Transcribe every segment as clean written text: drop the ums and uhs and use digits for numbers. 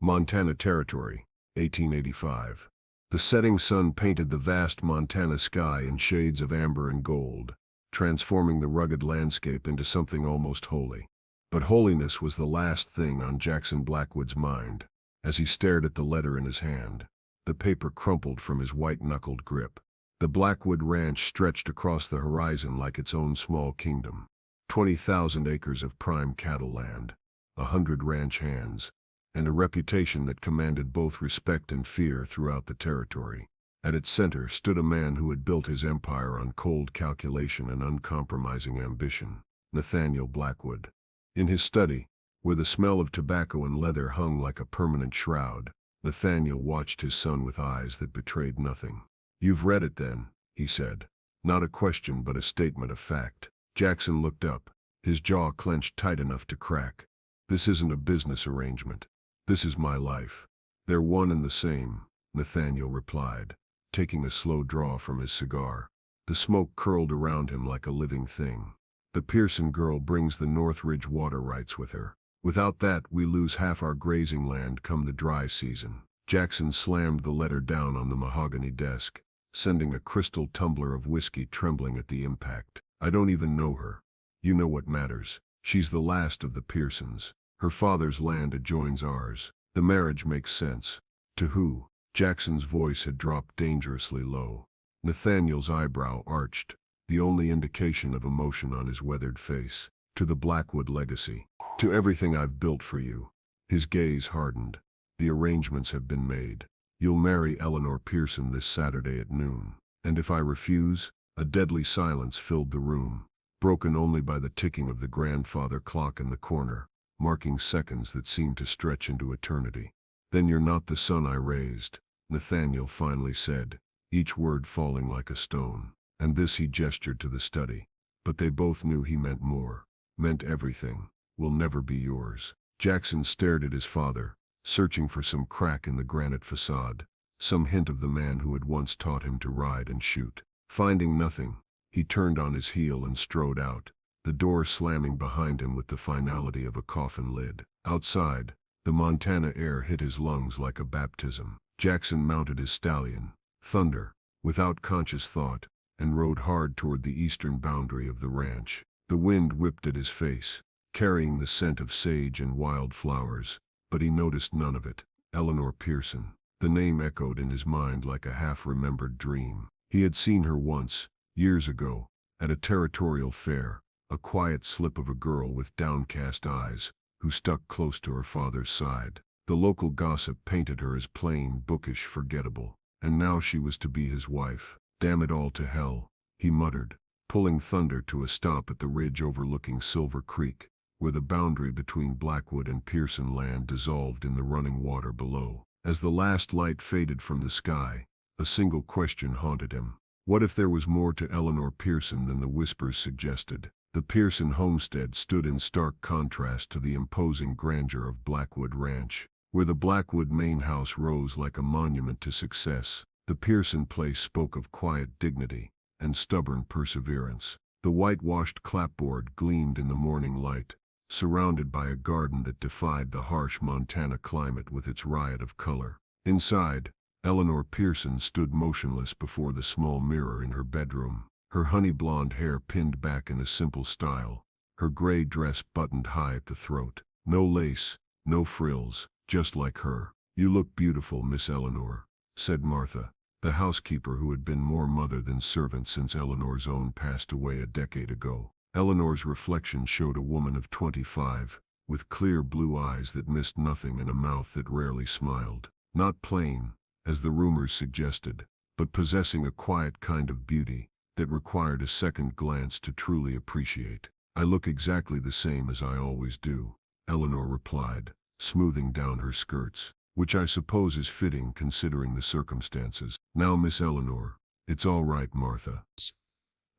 Montana Territory, 1885. The setting sun painted the vast Montana sky in shades of amber and gold, transforming the rugged landscape into something almost holy. But holiness was the last thing on Jackson Blackwood's mind. As he stared at the letter in his hand, the paper crumpled from his white-knuckled grip. The Blackwood Ranch stretched across the horizon like its own small kingdom. 20,000 acres of prime cattle land, 100 ranch hands, and a reputation that commanded both respect and fear throughout the territory. At its center stood a man who had built his empire on cold calculation and uncompromising ambition, Nathaniel Blackwood. In his study, where the smell of tobacco and leather hung like a permanent shroud, Nathaniel watched his son with eyes that betrayed nothing. "You've read it then," he said. Not a question but a statement of fact. Jackson looked up, his jaw clenched tight enough to crack. "This isn't a business arrangement. This is my life." "They're one and the same," Nathaniel replied, taking a slow draw from his cigar. The smoke curled around him like a living thing. "The Pearson girl brings the Northridge water rights with her. Without that, we lose half our grazing land come the dry season." Jackson slammed the letter down on the mahogany desk, sending a crystal tumbler of whiskey trembling at the impact. "I don't even know her. You know what matters. She's the last of the Pearsons. Her father's land adjoins ours. The marriage makes sense." "To who?" Jackson's voice had dropped dangerously low. Nathaniel's eyebrow arched, the only indication of emotion on his weathered face. "To the Blackwood legacy. To everything I've built for you." His gaze hardened. "The arrangements have been made. You'll marry Eleanor Pearson this Saturday at noon. And if I refuse?" A deadly silence filled the room, broken only by the ticking of the grandfather clock in the corner, marking seconds that seemed to stretch into eternity. "Then you're not the son I raised," Nathaniel finally said, each word falling like a stone. And this he gestured to the study. But they both knew he meant more, meant everything. "Will never be yours." Jackson stared at his father, searching for some crack in the granite facade, some hint of the man who had once taught him to ride and shoot. Finding nothing, he turned on his heel and strode out, the door slamming behind him with the finality of a coffin lid. Outside, the Montana air hit his lungs like a baptism. Jackson mounted his stallion, Thunder, without conscious thought, and rode hard toward the eastern boundary of the ranch. The wind whipped at his face, carrying the scent of sage and wild flowers, but he noticed none of it. Eleanor Pearson. The name echoed in his mind like a half-remembered dream. He had seen her once, years ago, at a territorial fair, a quiet slip of a girl with downcast eyes, who stuck close to her father's side. The local gossip painted her as plain, bookish, forgettable, and now she was to be his wife. "Damn it all to hell," he muttered, pulling Thunder to a stop at the ridge overlooking Silver Creek, where the boundary between Blackwood and Pearson land dissolved in the running water below. As the last light faded from the sky, a single question haunted him. What if there was more to Eleanor Pearson than the whispers suggested? The Pearson homestead stood in stark contrast to the imposing grandeur of Blackwood Ranch, where the Blackwood main house rose like a monument to success. The Pearson place spoke of quiet dignity and stubborn perseverance. The whitewashed clapboard gleamed in the morning light, surrounded by a garden that defied the harsh Montana climate with its riot of color. Inside, Eleanor Pearson stood motionless before the small mirror in her bedroom, her honey-blonde hair pinned back in a simple style, her gray dress buttoned high at the throat. No lace, no frills, just like her. "You look beautiful, Miss Eleanor," said Martha, the housekeeper who had been more mother than servant since Eleanor's own passed away a decade ago. Eleanor's reflection showed a woman of 25, with clear blue eyes that missed nothing and a mouth that rarely smiled. Not plain, as the rumors suggested, but possessing a quiet kind of beauty that required a second glance to truly appreciate. "I look exactly the same as I always do," Eleanor replied, smoothing down her skirts, "which I suppose is fitting considering the circumstances." "Now, Miss Eleanor." "It's all right, Martha."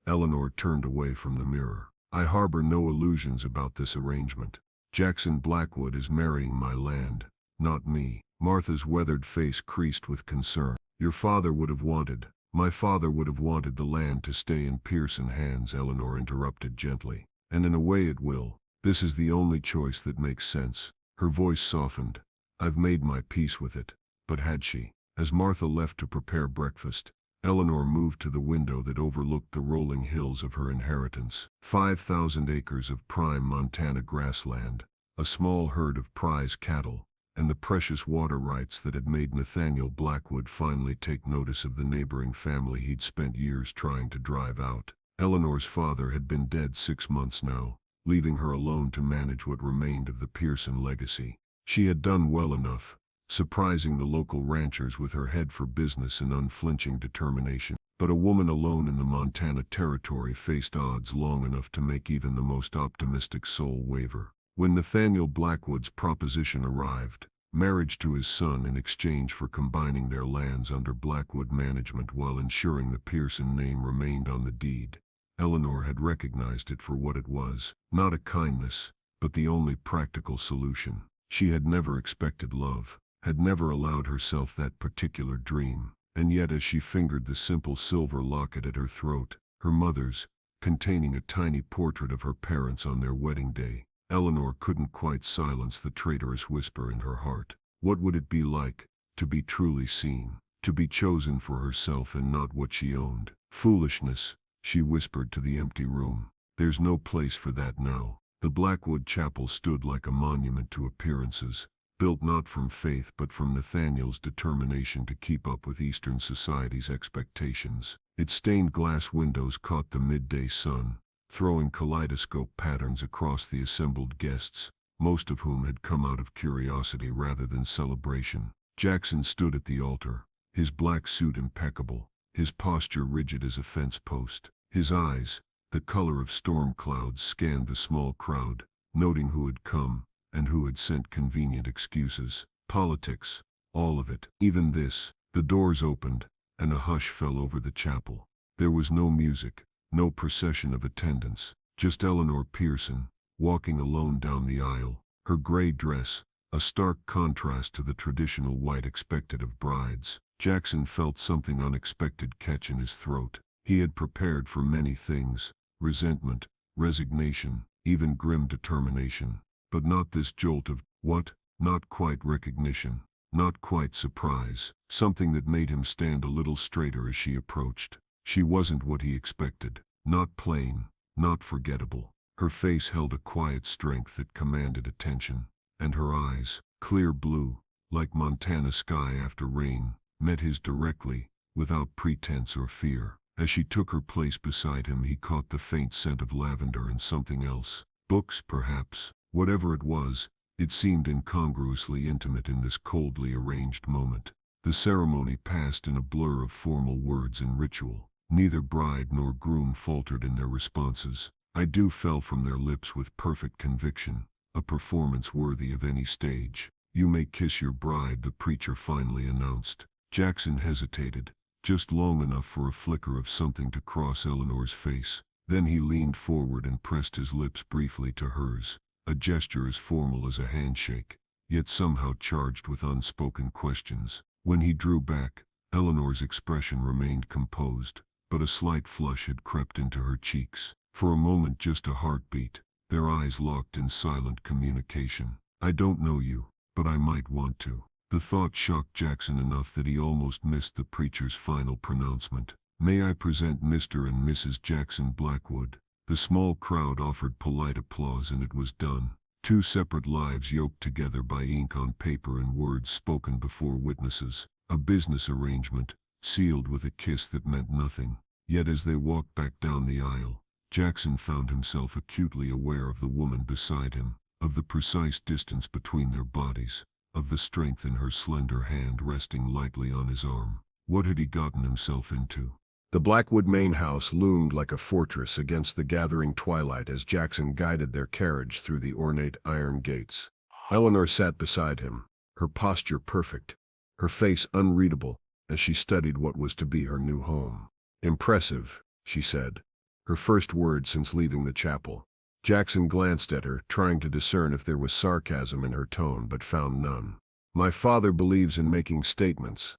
Eleanor turned away from the mirror. "I harbor no illusions about this arrangement. Jackson Blackwood is marrying my land, not me." Martha's weathered face creased with concern. "Your father would have wanted, my father would have wanted the land to stay in Pearson hands," Eleanor interrupted gently. "And in a way it will. This is the only choice that makes sense." Her voice softened, I've made my peace with it. But had she? As Martha left to prepare breakfast, Eleanor moved to the window that overlooked the rolling hills of her inheritance. 5,000 acres of prime Montana grassland, a small herd of prize cattle, and the precious water rights that had made Nathaniel Blackwood finally take notice of the neighboring family he'd spent years trying to drive out. Eleanor's father had been dead 6 months now, leaving her alone to manage what remained of the Pearson legacy. She had done well enough, surprising the local ranchers with her head for business and unflinching determination. But a woman alone in the Montana territory faced odds long enough to make even the most optimistic soul waver. When Nathaniel Blackwood's proposition arrived, marriage to his son in exchange for combining their lands under Blackwood management while ensuring the Pearson name remained on the deed, Eleanor had recognized it for what it was, not a kindness, but the only practical solution. She had never expected love, had never allowed herself that particular dream, and yet as she fingered the simple silver locket at her throat, her mother's, containing a tiny portrait of her parents on their wedding day, Eleanor couldn't quite silence the traitorous whisper in her heart. What would it be like, to be truly seen, to be chosen for herself and not what she owned? Foolishness, she whispered to the empty room. There's no place for that now. The Blackwood Chapel stood like a monument to appearances, built not from faith but from Nathaniel's determination to keep up with Eastern society's expectations. Its stained glass windows caught the midday sun, throwing kaleidoscope patterns across the assembled guests, most of whom had come out of curiosity rather than celebration. Jackson stood at the altar, his black suit impeccable, his posture rigid as a fence post. His eyes, the color of storm clouds, scanned the small crowd, noting who had come and who had sent convenient excuses. Politics, all of it. Even this. The doors opened, and a hush fell over the chapel. There was no music, no procession of attendants, just Eleanor Pearson, walking alone down the aisle, her gray dress, a stark contrast to the traditional white expected of brides. Jackson felt something unexpected catch in his throat. He had prepared for many things, resentment, resignation, even grim determination, but not this jolt of, what? Not quite recognition, not quite surprise, something that made him stand a little straighter as she approached. She wasn't what he expected, not plain, not forgettable. Her face held a quiet strength that commanded attention, and her eyes, clear blue, like Montana sky after rain, met his directly, without pretense or fear. As she took her place beside him, he caught the faint scent of lavender and something else. Books, perhaps. Whatever it was, it seemed incongruously intimate in this coldly arranged moment. The ceremony passed in a blur of formal words and ritual. Neither bride nor groom faltered in their responses. "I do" fell from their lips with perfect conviction, a performance worthy of any stage. "You may kiss your bride," the preacher finally announced. Jackson hesitated, just long enough for a flicker of something to cross Eleanor's face. Then he leaned forward and pressed his lips briefly to hers, a gesture as formal as a handshake, yet somehow charged with unspoken questions. When he drew back, Eleanor's expression remained composed, but a slight flush had crept into her cheeks. For a moment, just a heartbeat, their eyes locked in silent communication. "I don't know you, but I might want to." The thought shocked Jackson enough that he almost missed the preacher's final pronouncement. "May I present Mr. and Mrs. Jackson Blackwood?" The small crowd offered polite applause, and it was done. Two separate lives yoked together by ink on paper and words spoken before witnesses. A business arrangement, sealed with a kiss that meant nothing. Yet as they walked back down the aisle, Jackson found himself acutely aware of the woman beside him, of the precise distance between their bodies, of the strength in her slender hand resting lightly on his arm. What had he gotten himself into? The Blackwood main house loomed like a fortress against the gathering twilight as Jackson guided their carriage through the ornate iron gates. Eleanor sat beside him, her posture perfect, her face unreadable, as she studied what was to be her new home. "Impressive," she said, her first word since leaving the chapel. Jackson glanced at her, trying to discern if there was sarcasm in her tone, but found none. "My father believes in making statements."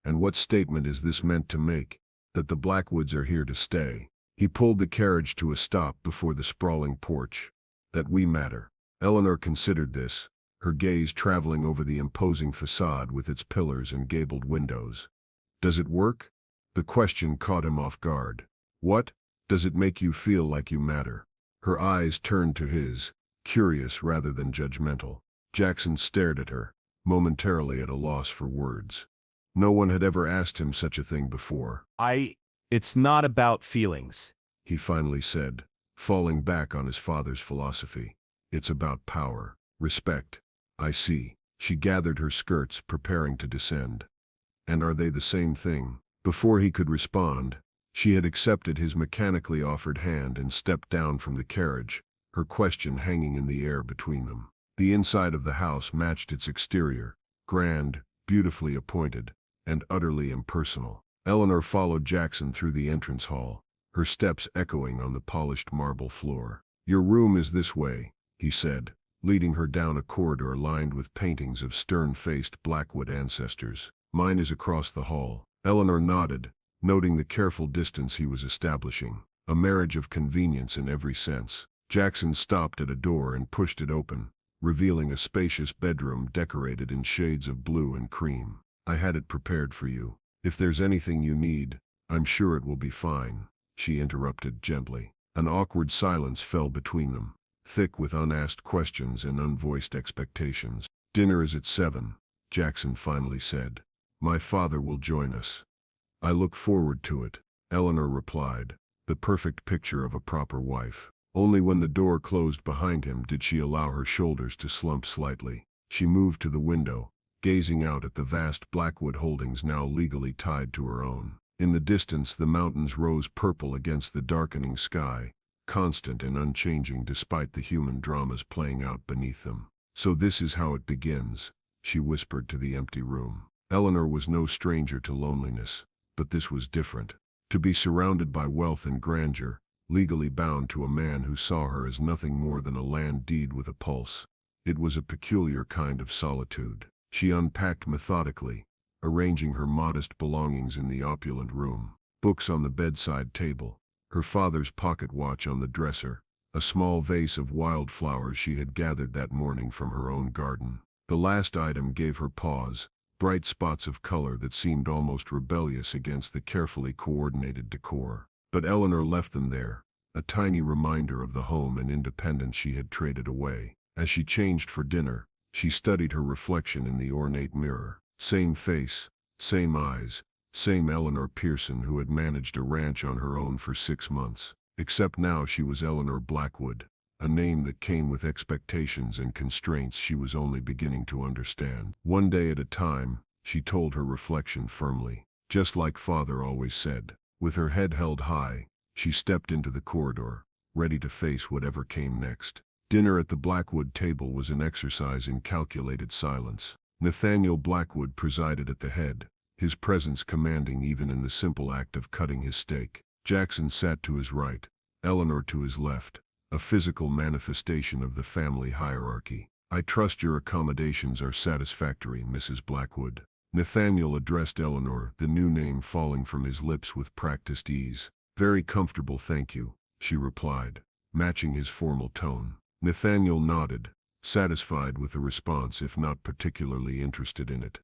"And what statement is this meant to make?" "That the Blackwoods are here to stay." He pulled the carriage to a stop before the sprawling porch. "That we matter." Eleanor considered this, her gaze traveling over the imposing facade with its pillars and gabled windows. Does it work? The question caught him off guard. What? Does it make you feel like you matter? Her eyes turned to his, curious rather than judgmental. Jackson stared at her, momentarily at a loss for words. No one had ever asked him such a thing before. It's not about feelings, He finally said, falling back on his father's philosophy. It's about power, respect. I see. She gathered her skirts, preparing to descend. And are they the same thing? Before he could respond, she had accepted his mechanically offered hand and stepped down from the carriage, her question hanging in the air between them. The inside of the house matched its exterior, grand, beautifully appointed, and utterly impersonal. Eleanor followed Jackson through the entrance hall, her steps echoing on the polished marble floor. Your room is this way, he said, leading her down a corridor lined with paintings of stern-faced Blackwood ancestors. Mine is across the hall. Eleanor nodded, noting the careful distance he was establishing, a marriage of convenience in every sense. Jackson stopped at a door and pushed it open, revealing a spacious bedroom decorated in shades of blue and cream. I had it prepared for you. If there's anything you need, I'm sure it will be fine, she interrupted gently. An awkward silence fell between them, thick with unasked questions and unvoiced expectations. Dinner is at 7, Jackson finally said. My father will join us. I look forward to it, Eleanor replied, the perfect picture of a proper wife. Only when the door closed behind him did she allow her shoulders to slump slightly. She moved to the window, gazing out at the vast Blackwood holdings now legally tied to her own. In the distance the mountains rose purple against the darkening sky, constant and unchanging despite the human dramas playing out beneath them. So this is how it begins, she whispered to the empty room. Eleanor was no stranger to loneliness, but this was different. To be surrounded by wealth and grandeur, legally bound to a man who saw her as nothing more than a land deed with a pulse. It was a peculiar kind of solitude. She unpacked methodically, arranging her modest belongings in the opulent room. Books on the bedside table, her father's pocket watch on the dresser, a small vase of wildflowers she had gathered that morning from her own garden. The last item gave her pause, bright spots of color that seemed almost rebellious against the carefully coordinated decor. But Eleanor left them there, a tiny reminder of the home and independence she had traded away. As she changed for dinner, she studied her reflection in the ornate mirror. Same face, same eyes, same Eleanor Pearson who had managed a ranch on her own for 6 months. Except now she was Eleanor Blackwood, a name that came with expectations and constraints she was only beginning to understand. One day at a time, she told her reflection firmly. Just like Father always said. With her head held high, she stepped into the corridor, ready to face whatever came next. Dinner at the Blackwood table was an exercise in calculated silence. Nathaniel Blackwood presided at the head, his presence commanding even in the simple act of cutting his steak. Jackson sat to his right, Eleanor to his left, a physical manifestation of the family hierarchy. I trust your accommodations are satisfactory, Mrs. Blackwood. Nathaniel addressed Eleanor, the new name falling from his lips with practiced ease. Very comfortable, thank you, she replied, matching his formal tone. Nathaniel nodded, satisfied with the response if not particularly interested in it.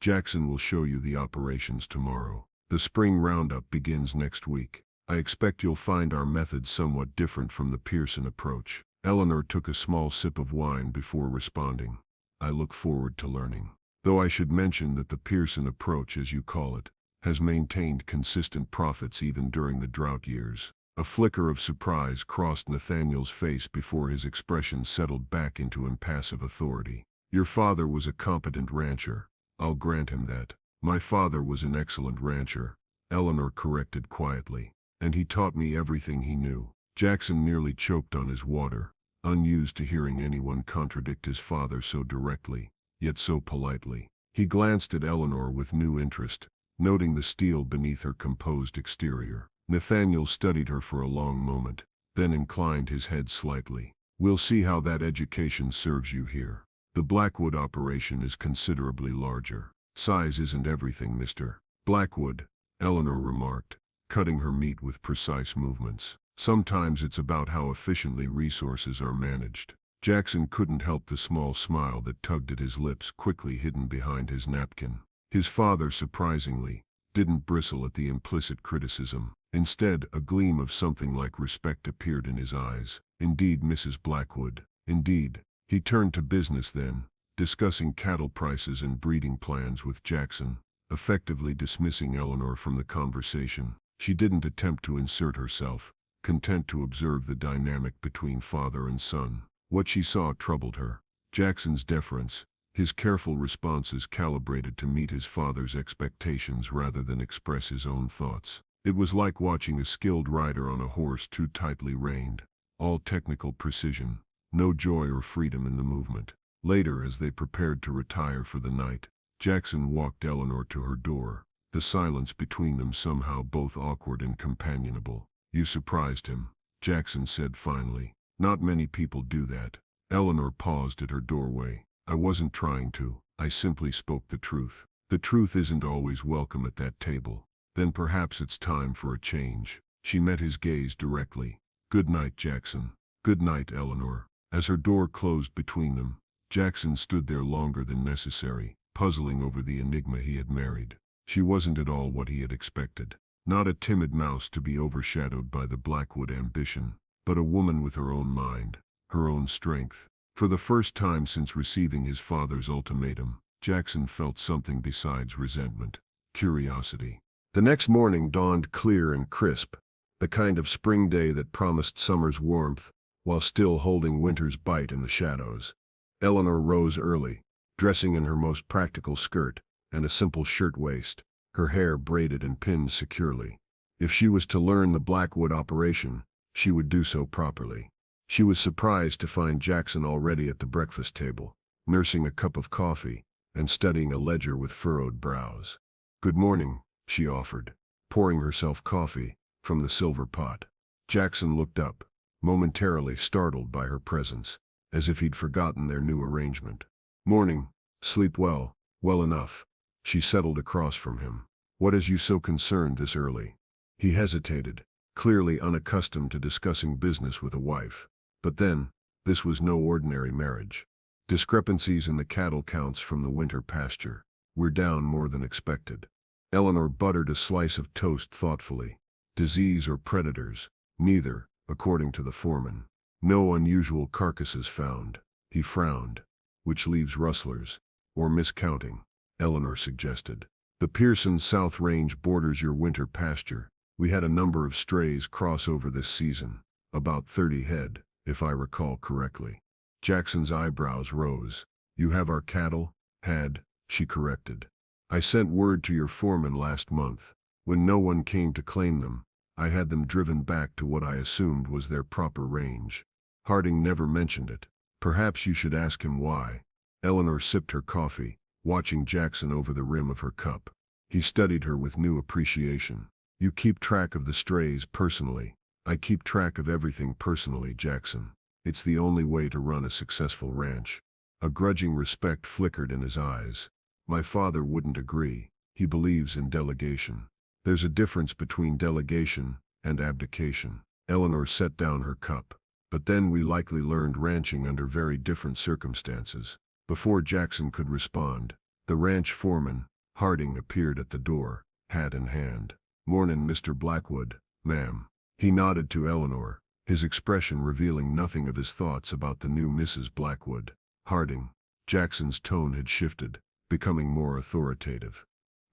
Jackson will show you the operations tomorrow. The spring roundup begins next week. I expect you'll find our methods somewhat different from the Pearson approach. Eleanor took a small sip of wine before responding. I look forward to learning. Though I should mention that the Pearson approach, as you call it, has maintained consistent profits even during the drought years. A flicker of surprise crossed Nathaniel's face before his expression settled back into impassive authority. Your father was a competent rancher. I'll grant him that. My father was an excellent rancher, Eleanor corrected quietly. And he taught me everything he knew. Jackson nearly choked on his water, unused to hearing anyone contradict his father so directly, yet so politely. He glanced at Eleanor with new interest, noting the steel beneath her composed exterior. Nathaniel studied her for a long moment, then inclined his head slightly. We'll see how that education serves you here. The Blackwood operation is considerably larger. Size isn't everything, Mr. Blackwood, Eleanor remarked, cutting her meat with precise movements. Sometimes it's about how efficiently resources are managed. Jackson couldn't help the small smile that tugged at his lips, quickly hidden behind his napkin. His father, surprisingly, didn't bristle at the implicit criticism. Instead, a gleam of something like respect appeared in his eyes. Indeed, Mrs. Blackwood. Indeed. He turned to business then, discussing cattle prices and breeding plans with Jackson, effectively dismissing Eleanor from the conversation. She didn't attempt to insert herself, content to observe the dynamic between father and son. What she saw troubled her. Jackson's deference, his careful responses calibrated to meet his father's expectations rather than express his own thoughts. It was like watching a skilled rider on a horse too tightly reined. All technical precision, no joy or freedom in the movement. Later, as they prepared to retire for the night, Jackson walked Eleanor to her door, the silence between them somehow both awkward and companionable. "You surprised him," Jackson said finally. "Not many people do that." Eleanor paused at her doorway. "I wasn't trying to. I simply spoke the truth. The truth isn't always welcome at that table. Then perhaps it's time for a change." She met his gaze directly. "Good night, Jackson." "Good night, Eleanor." As her door closed between them, Jackson stood there longer than necessary, puzzling over the enigma he had married. She wasn't at all what he had expected. Not a timid mouse to be overshadowed by the Blackwood ambition, but a woman with her own mind, her own strength. For the first time since receiving his father's ultimatum, Jackson felt something besides resentment, curiosity. The next morning dawned clear and crisp, the kind of spring day that promised summer's warmth, while still holding winter's bite in the shadows. Eleanor rose early, dressing in her most practical skirt and a simple shirtwaist, her hair braided and pinned securely. If she was to learn the Blackwood operation, she would do so properly. She was surprised to find Jackson already at the breakfast table, nursing a cup of coffee and studying a ledger with furrowed brows. "Good morning," she offered, pouring herself coffee from the silver pot. Jackson looked up, momentarily startled by her presence, as if he'd forgotten their new arrangement. "Morning. Sleep well?" "Well enough." She settled across from him. "What has you so concerned this early?" He hesitated, clearly unaccustomed to discussing business with a wife. But then, this was no ordinary marriage. Discrepancies in the cattle counts from the winter pasture were down more than expected. Eleanor buttered a slice of toast thoughtfully. Disease or predators? Neither, according to the foreman. No unusual carcasses found. He frowned. "Which leaves rustlers, or miscounting," Eleanor suggested. "The Pearson South Range borders your winter pasture. We had a number of strays cross over this season, about 30 head, if I recall correctly." Jackson's eyebrows rose. "You have our cattle?" "Had," she corrected. "I sent word to your foreman last month. When no one came to claim them, I had them driven back to what I assumed was their proper range." Harding never mentioned it. "Perhaps you should ask him why." Eleanor sipped her coffee, watching Jackson over the rim of her cup. He studied her with new appreciation. "You keep track of the strays personally." "I keep track of everything personally, Jackson. It's the only way to run a successful ranch." A grudging respect flickered in his eyes. "My father wouldn't agree. He believes in delegation." "There's a difference between delegation and abdication." Eleanor set down her cup. "But then we likely learned ranching under very different circumstances." Before Jackson could respond, the ranch foreman, Harding, appeared at the door, hat in hand. "Mornin', Mr. Blackwood, ma'am." He nodded to Eleanor, his expression revealing nothing of his thoughts about the new Mrs. Blackwood. "Harding." Jackson's tone had shifted, becoming more authoritative.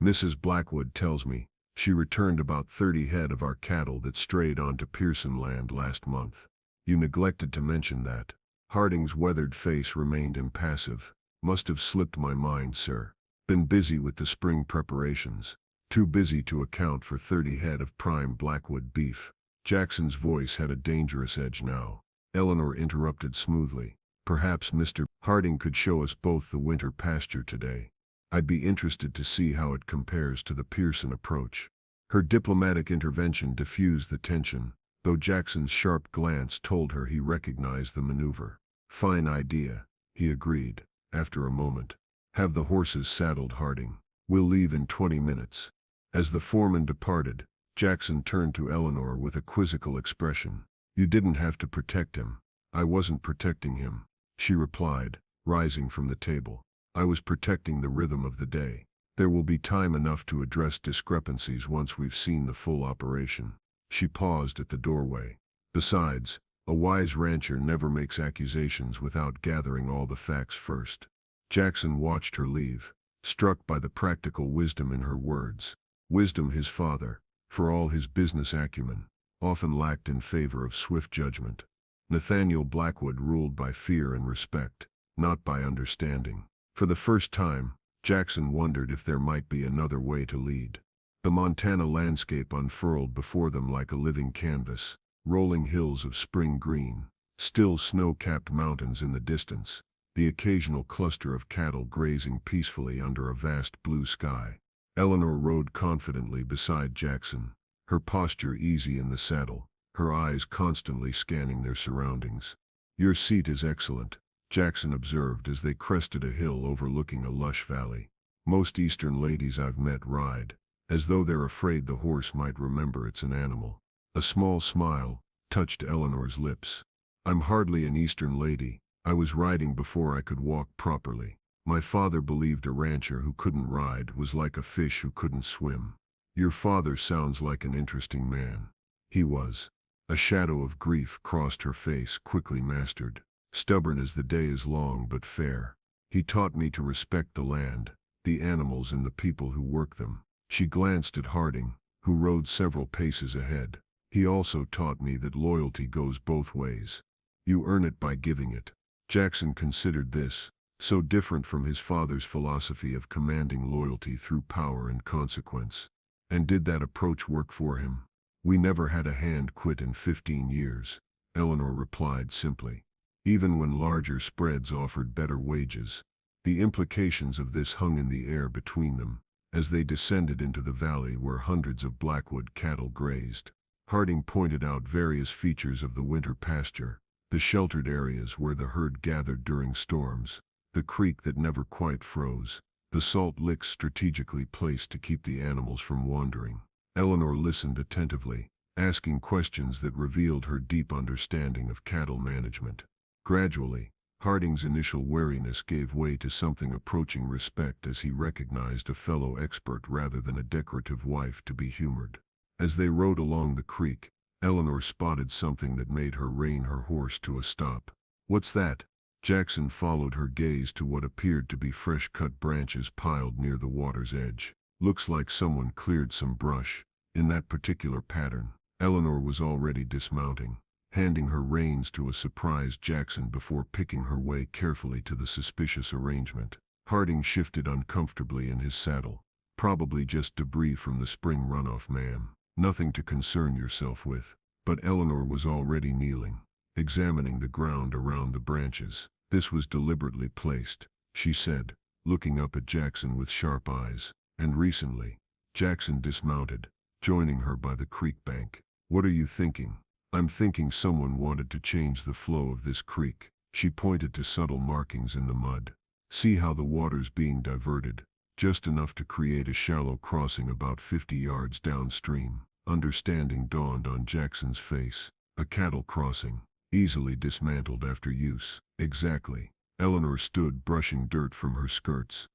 "Mrs. Blackwood tells me she returned about 30 head of our cattle that strayed onto Pearson land last month. You neglected to mention that." Harding's weathered face remained impassive. "Must have slipped my mind, sir. Been busy with the spring preparations. Too busy to account for 30 head of prime Blackwood beef." Jackson's voice had a dangerous edge now. Eleanor interrupted smoothly. "Perhaps Mr. Harding could show us both the winter pasture today. I'd be interested to see how it compares to the Pearson approach." Her diplomatic intervention diffused the tension, though Jackson's sharp glance told her he recognized the maneuver. "Fine idea," he agreed, after a moment. "Have the horses saddled, Harding. We'll leave in 20 minutes. As the foreman departed, Jackson turned to Eleanor with a quizzical expression. "You didn't have to protect him." "I wasn't protecting him. she replied, rising from the table. I was protecting the rhythm of the day. There will be time enough to address discrepancies once we've seen the full operation. She paused at the doorway. Besides, a wise rancher never makes accusations without gathering all the facts first. Jackson watched her leave, struck by the practical wisdom in her words. Wisdom his father, for all his business acumen, often lacked in favor of swift judgment. Nathaniel Blackwood ruled by fear and respect, not by understanding. For the first time, Jackson wondered if there might be another way to lead. The Montana landscape unfurled before them like a living canvas, rolling hills of spring green, still snow-capped mountains in the distance, the occasional cluster of cattle grazing peacefully under a vast blue sky. Eleanor rode confidently beside Jackson, her posture easy in the saddle, her eyes constantly scanning their surroundings. Your seat is excellent, Jackson observed as they crested a hill overlooking a lush valley. Most Eastern ladies I've met ride, as though they're afraid the horse might remember it's an animal. A small smile touched Eleanor's lips. I'm hardly an Eastern lady. I was riding before I could walk properly. My father believed a rancher who couldn't ride was like a fish who couldn't swim. Your father sounds like an interesting man. He was. A shadow of grief crossed her face, quickly mastered. Stubborn as the day is long but fair. He taught me to respect the land, the animals and the people who work them. She glanced at Harding, who rode several paces ahead. He also taught me that loyalty goes both ways. You earn it by giving it. Jackson considered this, so different from his father's philosophy of commanding loyalty through power and consequence. And did that approach work for him? We never had a hand quit in 15 years, Eleanor replied simply. Even when larger spreads offered better wages. The implications of this hung in the air between them, as they descended into the valley where hundreds of Blackwood cattle grazed. Harding pointed out various features of the winter pasture, the sheltered areas where the herd gathered during storms, the creek that never quite froze, the salt licks strategically placed to keep the animals from wandering. Eleanor listened attentively, asking questions that revealed her deep understanding of cattle management. Gradually, Harding's initial wariness gave way to something approaching respect as he recognized a fellow expert rather than a decorative wife to be humored. As they rode along the creek, Eleanor spotted something that made her rein her horse to a stop. What's that? Jackson followed her gaze to what appeared to be fresh-cut branches piled near the water's edge. Looks like someone cleared some brush, in that particular pattern. Eleanor was already dismounting, handing her reins to a surprised Jackson before picking her way carefully to the suspicious arrangement. Harding shifted uncomfortably in his saddle. Probably just debris from the spring runoff, ma'am. Nothing to concern yourself with. But Eleanor was already kneeling, examining the ground around the branches. This was deliberately placed, she said, looking up at Jackson with sharp eyes. And recently, Jackson dismounted, joining her by the creek bank. What are you thinking? I'm thinking someone wanted to change the flow of this creek. She pointed to subtle markings in the mud. See how the water's being diverted, just enough to create a shallow crossing about 50 yards downstream. Understanding dawned on Jackson's face. A cattle crossing, easily dismantled after use. Exactly. Eleanor stood brushing dirt from her skirts.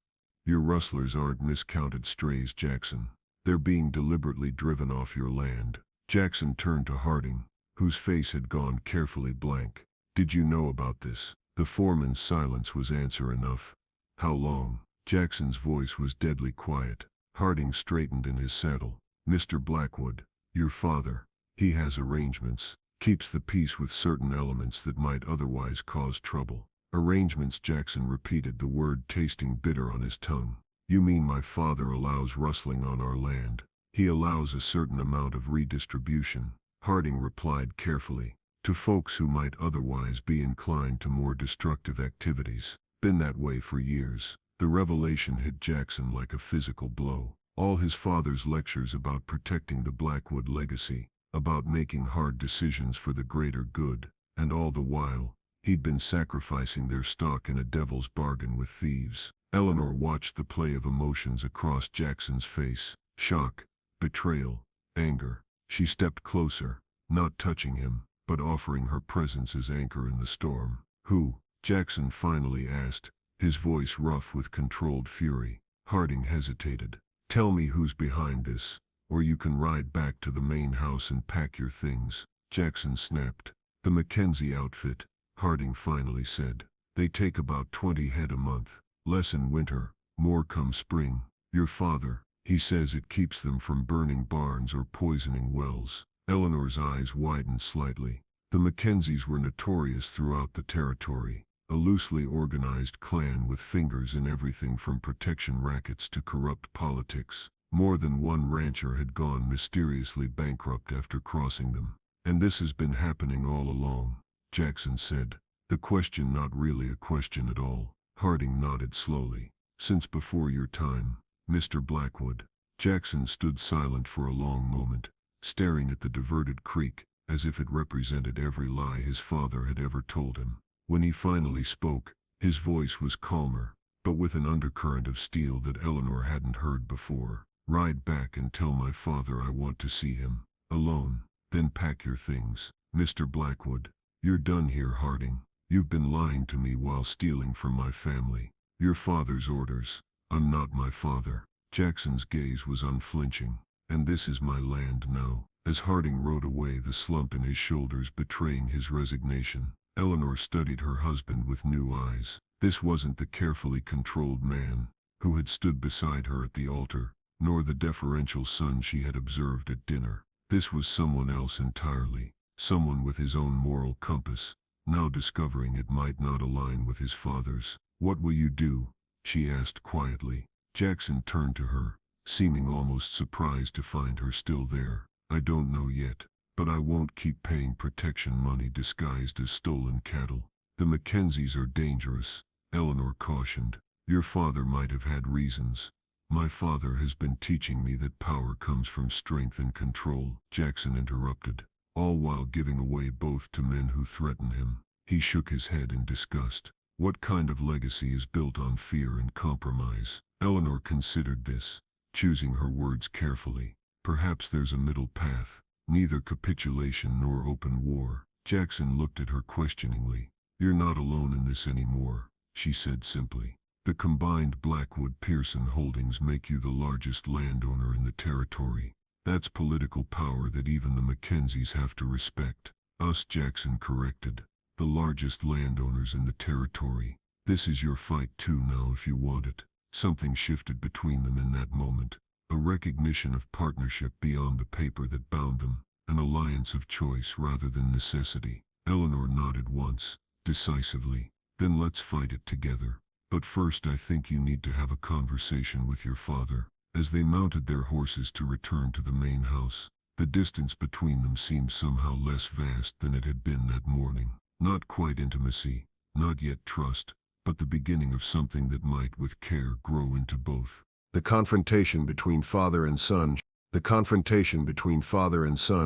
Your rustlers aren't miscounted strays, Jackson. They're being deliberately driven off your land. Jackson turned to Harding, whose face had gone carefully blank. Did you know about this? The foreman's silence was answer enough. How long? Jackson's voice was deadly quiet. Harding straightened in his saddle. Mr. Blackwood, your father, he has arrangements, keeps the peace with certain elements that might otherwise cause trouble. Arrangements, Jackson repeated, the word tasting bitter on his tongue. You mean my father allows rustling on our land? He allows a certain amount of redistribution, Harding replied carefully, to folks who might otherwise be inclined to more destructive activities. Been that way for years. The revelation hit Jackson like a physical blow. All his father's lectures about protecting the Blackwood legacy, about making hard decisions for the greater good, and all the while, he'd been sacrificing their stock in a devil's bargain with thieves. Eleanor watched the play of emotions across Jackson's face. Shock, betrayal, anger. She stepped closer, not touching him, but offering her presence as anchor in the storm. Who? Jackson finally asked, his voice rough with controlled fury. Harding hesitated. Tell me who's behind this, or you can ride back to the main house and pack your things. Jackson snapped. The Mackenzie outfit, Harding finally said. They take about 20 head a month, less in winter, more come spring. Your father, he says it keeps them from burning barns or poisoning wells. Eleanor's eyes widened slightly. The Mackenzies were notorious throughout the territory, a loosely organized clan with fingers in everything from protection rackets to corrupt politics. More than one rancher had gone mysteriously bankrupt after crossing them. And this has been happening all along, Jackson said. The question not really a question at all. Harding nodded slowly. Since before your time, Mr. Blackwood. Jackson stood silent for a long moment, staring at the diverted creek, as if it represented every lie his father had ever told him. When he finally spoke, his voice was calmer, but with an undercurrent of steel that Eleanor hadn't heard before. Ride back and tell my father I want to see him, alone, then pack your things. Mr. Blackwood, you're done here, Harding. You've been lying to me while stealing from my family. Your father's orders. I'm not my father. Jackson's gaze was unflinching. And this is my land now. As Harding rode away, the slump in his shoulders betraying his resignation, Eleanor studied her husband with new eyes. This wasn't the carefully controlled man who had stood beside her at the altar, nor the deferential son she had observed at dinner. This was someone else entirely, someone with his own moral compass, now discovering it might not align with his father's. What will you do? She asked quietly. Jackson turned to her, seeming almost surprised to find her still there. I don't know yet, but I won't keep paying protection money disguised as stolen cattle. The Mackenzies are dangerous, Eleanor cautioned. Your father might have had reasons. My father has been teaching me that power comes from strength and control, Jackson interrupted, all while giving away both to men who threaten him. He shook his head in disgust. What kind of legacy is built on fear and compromise? Eleanor considered this, choosing her words carefully. Perhaps there's a middle path, neither capitulation nor open war. Jackson looked at her questioningly. You're not alone in this anymore, she said simply. The combined Blackwood-Pearson holdings make you the largest landowner in the territory. That's political power that even the Mackenzies have to respect. Us, Jackson corrected. The largest landowners in the territory. This is your fight too now if you want it. Something shifted between them in that moment. A recognition of partnership beyond the paper that bound them. An alliance of choice rather than necessity. Eleanor nodded once, decisively. Then let's fight it together. But first I think you need to have a conversation with your father. As they mounted their horses to return to the main house, the distance between them seemed somehow less vast than it had been that morning. Not quite intimacy, not yet trust, but the beginning of something that might with care grow into both. The confrontation between father and son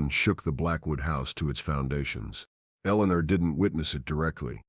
shook the Blackwood house to its foundations. Eleanor didn't witness it directly.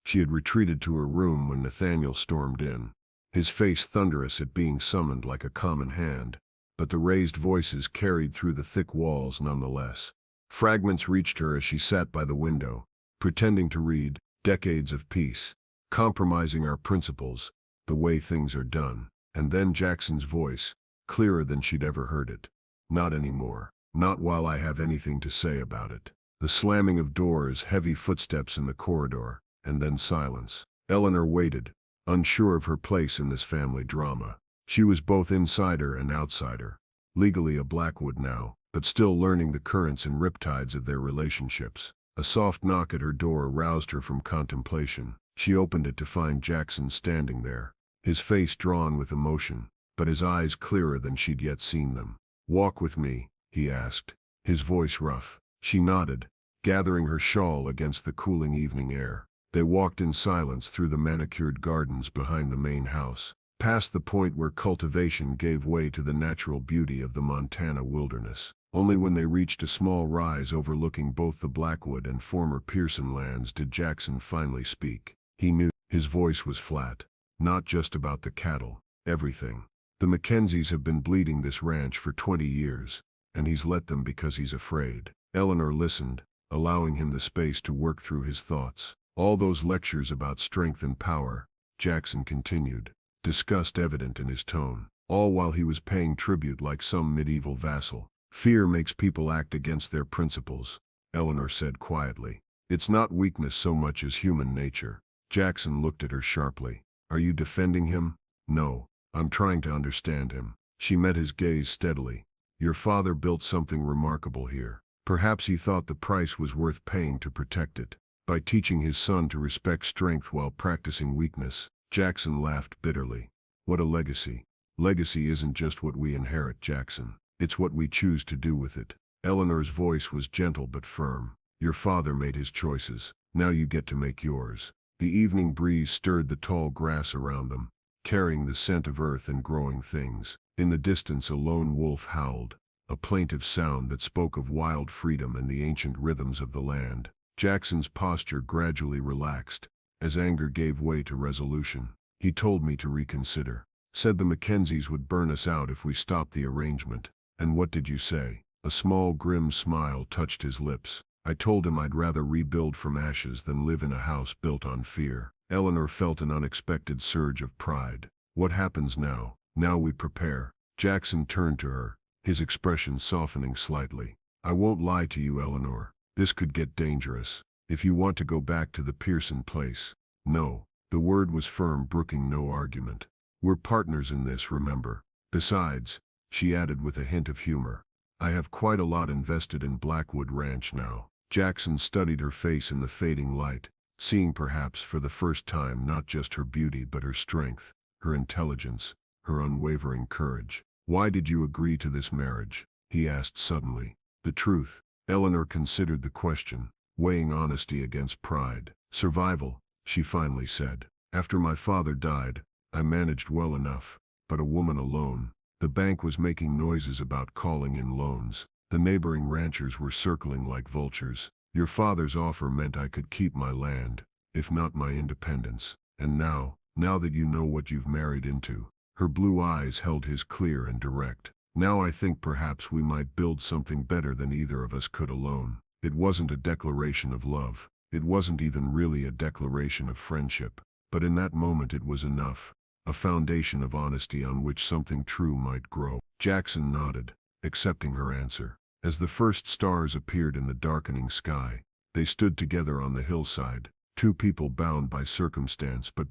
She had retreated to her room when Nathaniel stormed in, his face thunderous at being summoned like a common hand, but the raised voices carried through the thick walls nonetheless. Fragments reached her as she sat by the window, pretending to read, "Decades of peace, compromising our principles, the way things are done." And then Jackson's voice, clearer than she'd ever heard it. "Not anymore. Not while I have anything to say about it." The slamming of doors, heavy footsteps in the corridor, and then silence. Eleanor waited, unsure of her place in this family drama. She was both insider and outsider, legally a Blackwood now, but still learning the currents and riptides of their relationships. A soft knock at her door roused her from contemplation. She opened it to find Jackson standing there, his face drawn with emotion, but his eyes clearer than she'd yet seen them. "Walk with me," he asked, his voice rough. She nodded, gathering her shawl against the cooling evening air. They walked in silence through the manicured gardens behind the main house, past the point where cultivation gave way to the natural beauty of the Montana wilderness. Only when they reached a small rise overlooking both the Blackwood and former Pearson lands did Jackson finally speak. He knew. His voice was flat. Not just about the cattle, everything. The Mackenzies have been bleeding this ranch for 20 years, and he's let them because he's afraid. Eleanor listened, allowing him the space to work through his thoughts. All those lectures about strength and power, Jackson continued, disgust evident in his tone, all while he was paying tribute like some medieval vassal. Fear makes people act against their principles, Eleanor said quietly. It's not weakness so much as human nature. Jackson looked at her sharply. Are you defending him? No, I'm trying to understand him. She met his gaze steadily. Your father built something remarkable here. Perhaps he thought the price was worth paying to protect it. By teaching his son to respect strength while practicing weakness, Jackson laughed bitterly. What a legacy. Legacy isn't just what we inherit, Jackson. It's what we choose to do with it. Eleanor's voice was gentle but firm. Your father made his choices. Now you get to make yours. The evening breeze stirred the tall grass around them, carrying the scent of earth and growing things. In the distance a lone wolf howled, a plaintive sound that spoke of wild freedom and the ancient rhythms of the land. Jackson's posture gradually relaxed, as anger gave way to resolution. He told me to reconsider. Said the Mackenzies would burn us out if we stopped the arrangement. And what did you say? A small grim smile touched his lips. I told him I'd rather rebuild from ashes than live in a house built on fear. Eleanor felt an unexpected surge of pride. What happens now? Now we prepare. Jackson turned to her, his expression softening slightly. I won't lie to you, Eleanor. This could get dangerous. If you want to go back to the Pearson place. No. The word was firm, brooking no argument. We're partners in this, remember. Besides, she added with a hint of humor, I have quite a lot invested in Blackwood Ranch now. Jackson studied her face in the fading light, seeing perhaps for the first time not just her beauty but her strength, her intelligence, her unwavering courage. Why did you agree to this marriage? He asked suddenly. The truth. Eleanor considered the question, weighing honesty against pride. Survival, she finally said. After my father died, I managed well enough, but a woman alone. The bank was making noises about calling in loans. The neighboring ranchers were circling like vultures. Your father's offer meant I could keep my land, if not my independence. And now that you know what you've married into. Her blue eyes held his clear and direct. Now I think perhaps we might build something better than either of us could alone. It wasn't a declaration of love. It wasn't even really a declaration of friendship. But in that moment it was enough. A foundation of honesty on which something true might grow. Jackson nodded, accepting her answer. As the first stars appeared in the darkening sky, they stood together on the hillside, two people bound by circumstance but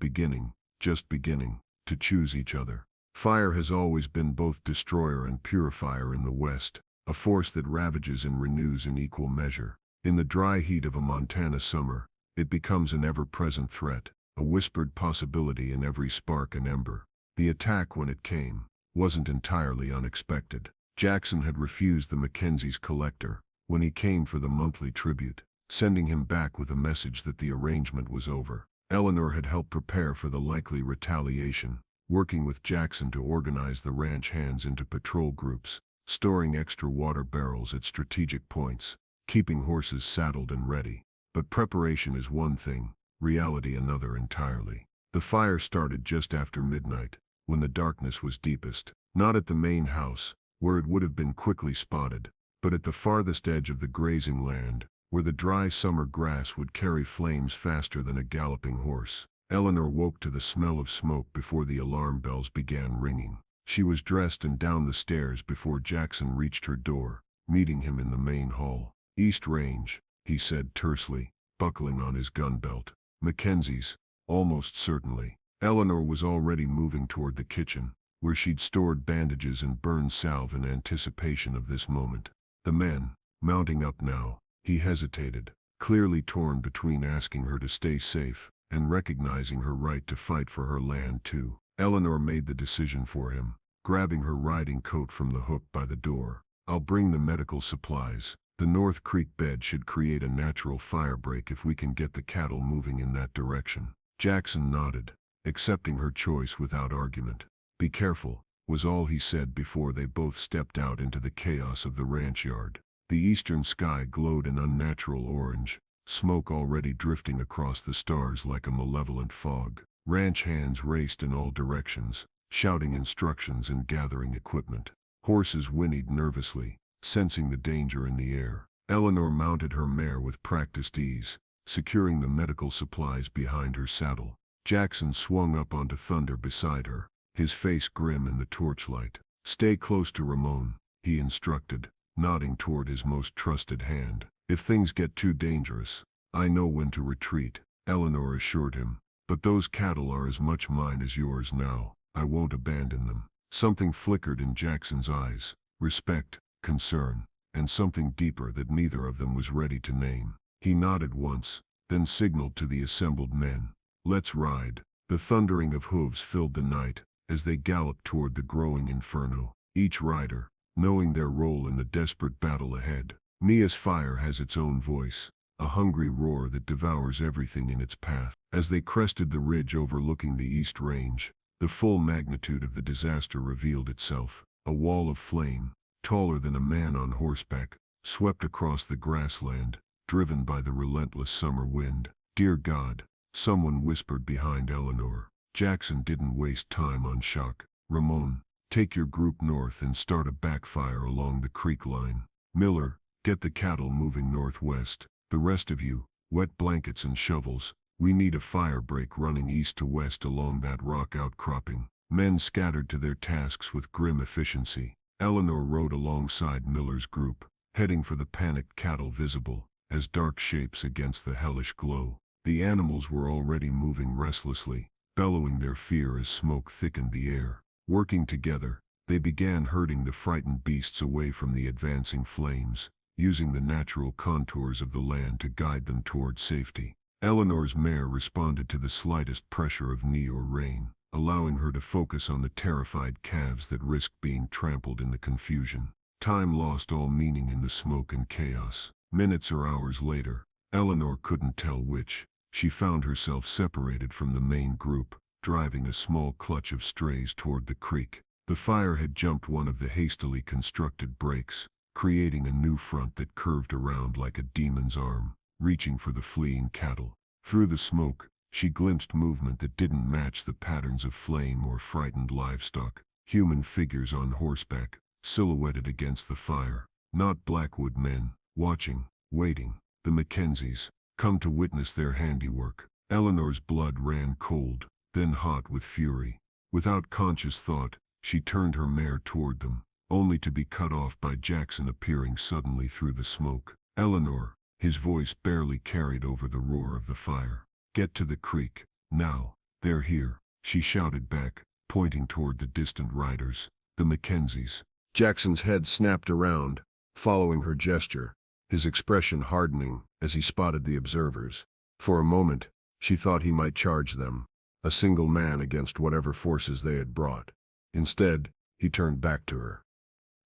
just beginning, to choose each other. Fire has always been both destroyer and purifier in the West, a force that ravages and renews in equal measure. In the dry heat of a Montana summer, it becomes an ever-present threat, a whispered possibility in every spark and ember. The attack, when it came, wasn't entirely unexpected. Jackson had refused the Mackenzies' collector when he came for the monthly tribute, sending him back with a message that the arrangement was over. Eleanor had helped prepare for the likely retaliation, working with Jackson to organize the ranch hands into patrol groups, storing extra water barrels at strategic points, keeping horses saddled and ready. But preparation is one thing, reality another entirely. The fire started just after midnight, when the darkness was deepest, not at the main house, where it would have been quickly spotted, but at the farthest edge of the grazing land, where the dry summer grass would carry flames faster than a galloping horse. Eleanor woke to the smell of smoke before the alarm bells began ringing. She was dressed and down the stairs before Jackson reached her door, meeting him in the main hall. East Range, he said tersely, buckling on his gun belt. Mackenzie's, almost certainly. Eleanor was already moving toward the kitchen, where she'd stored bandages and burned salve in anticipation of this moment. The men, mounting up now, he hesitated, clearly torn between asking her to stay safe and recognizing her right to fight for her land too. Eleanor made the decision for him, grabbing her riding coat from the hook by the door. I'll bring the medical supplies. The North Creek bed should create a natural firebreak if we can get the cattle moving in that direction. Jackson nodded, accepting her choice without argument. Be careful, was all he said before they both stepped out into the chaos of the ranch yard. The eastern sky glowed an unnatural orange, smoke already drifting across the stars like a malevolent fog. Ranch hands raced in all directions, shouting instructions and gathering equipment. Horses whinnied nervously, sensing the danger in the air. Eleanor mounted her mare with practiced ease, securing the medical supplies behind her saddle. Jackson swung up onto Thunder beside her, his face grim in the torchlight. "Stay close to Ramon," he instructed, nodding toward his most trusted hand. "If things get too dangerous, I know when to retreat," Eleanor assured him. "But those cattle are as much mine as yours now. I won't abandon them." Something flickered in Jackson's eyes, respect, concern, and something deeper that neither of them was ready to name. He nodded once, then signaled to the assembled men. "Let's ride." The thundering of hooves filled the night as they galloped toward the growing inferno, each rider knowing their role in the desperate battle ahead. Mia's fire has its own voice, a hungry roar that devours everything in its path. As they crested the ridge overlooking the East Range, the full magnitude of the disaster revealed itself. A wall of flame, taller than a man on horseback, swept across the grassland, driven by the relentless summer wind. "Dear God," someone whispered behind Eleanor. Jackson didn't waste time on shock. "Ramon, take your group north and start a backfire along the creek line. Miller, get the cattle moving northwest. The rest of you, wet blankets and shovels. We need a fire break running east to west along that rock outcropping." Men scattered to their tasks with grim efficiency. Eleanor rode alongside Miller's group, heading for the panicked cattle visible as dark shapes against the hellish glow. The animals were already moving restlessly, bellowing their fear as smoke thickened the air. Working together, they began herding the frightened beasts away from the advancing flames, using the natural contours of the land to guide them toward safety. Eleanor's mare responded to the slightest pressure of knee or rein, allowing her to focus on the terrified calves that risked being trampled in the confusion. Time lost all meaning in the smoke and chaos. Minutes or hours later, Eleanor couldn't tell which, she found herself separated from the main group, driving a small clutch of strays toward the creek. The fire had jumped one of the hastily constructed breaks, creating a new front that curved around like a demon's arm, reaching for the fleeing cattle. Through the smoke, she glimpsed movement that didn't match the patterns of flame or frightened livestock. Human figures on horseback, silhouetted against the fire. Not Blackwood men, watching, waiting. The Mackenzies, come to witness their handiwork. Eleanor's blood ran cold, then hot with fury. Without conscious thought, she turned her mare toward them, only to be cut off by Jackson appearing suddenly through the smoke. "Eleanor," his voice barely carried over the roar of the fire. "Get to the creek, now. They're here," she shouted back, pointing toward the distant riders. "The Mackenzies." Jackson's head snapped around, following her gesture, his expression hardening as he spotted the observers. For a moment, she thought he might charge them, a single man against whatever forces they had brought. Instead, he turned back to her.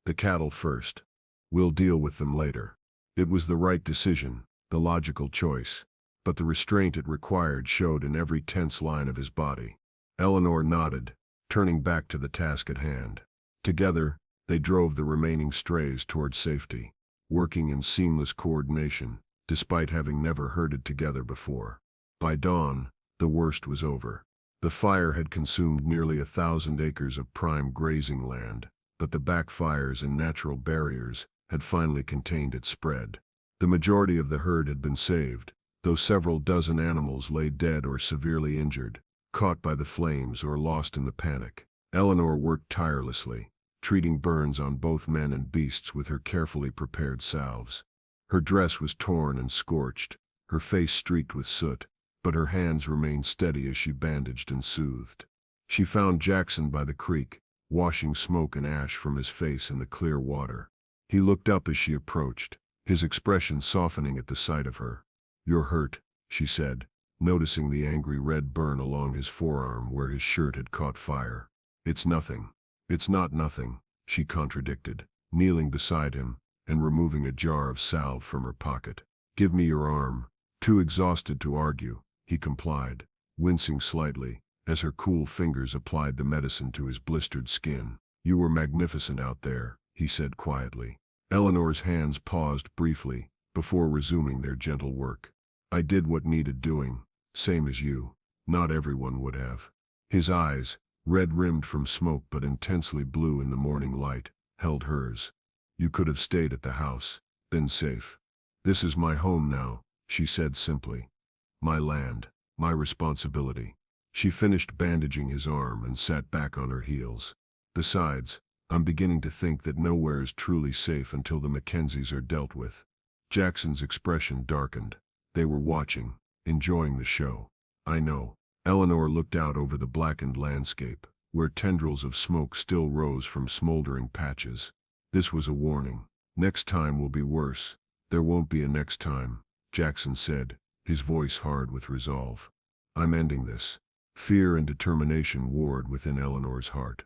"The cattle first. We'll deal with them later." It was the right decision, the logical choice, but the restraint it required showed in every tense line of his body. Eleanor nodded, turning back to the task at hand. Together, they drove the remaining strays toward safety, working in seamless coordination, despite having never herded together before. By dawn, the worst was over. The fire had consumed nearly 1,000 acres of prime grazing land, but the backfires and natural barriers had finally contained its spread. The majority of the herd had been saved, though several dozen animals lay dead or severely injured, caught by the flames or lost in the panic. Eleanor worked tirelessly, treating burns on both men and beasts with her carefully prepared salves. Her dress was torn and scorched, her face streaked with soot, but her hands remained steady as she bandaged and soothed. She found Jackson by the creek, washing smoke and ash from his face in the clear water. He looked up as she approached, his expression softening at the sight of her. "You're hurt," she said, noticing the angry red burn along his forearm where his shirt had caught fire. "It's nothing." "It's not nothing," she contradicted, kneeling beside him and removing a jar of salve from her pocket. "Give me your arm." Too exhausted to argue, he complied, wincing slightly as her cool fingers applied the medicine to his blistered skin. "You were magnificent out there," he said quietly. Eleanor's hands paused briefly before resuming their gentle work. "I did what needed doing, same as you. Not everyone would have." His eyes, red-rimmed from smoke but intensely blue in the morning light, held hers. "You could have stayed at the house, been safe." "This is my home now," she said simply. My land. My responsibility. She finished bandaging his arm and sat back on her heels. Besides, I'm beginning to think that nowhere is truly safe until the Mackenzies are dealt with. Jackson's expression darkened. They were watching, enjoying the show. I know. Eleanor looked out over the blackened landscape, where tendrils of smoke still rose from smoldering patches. This was a warning. Next time will be worse. There won't be a next time, Jackson said, his voice hard with resolve. I'm ending this. Fear and determination warred within Eleanor's heart.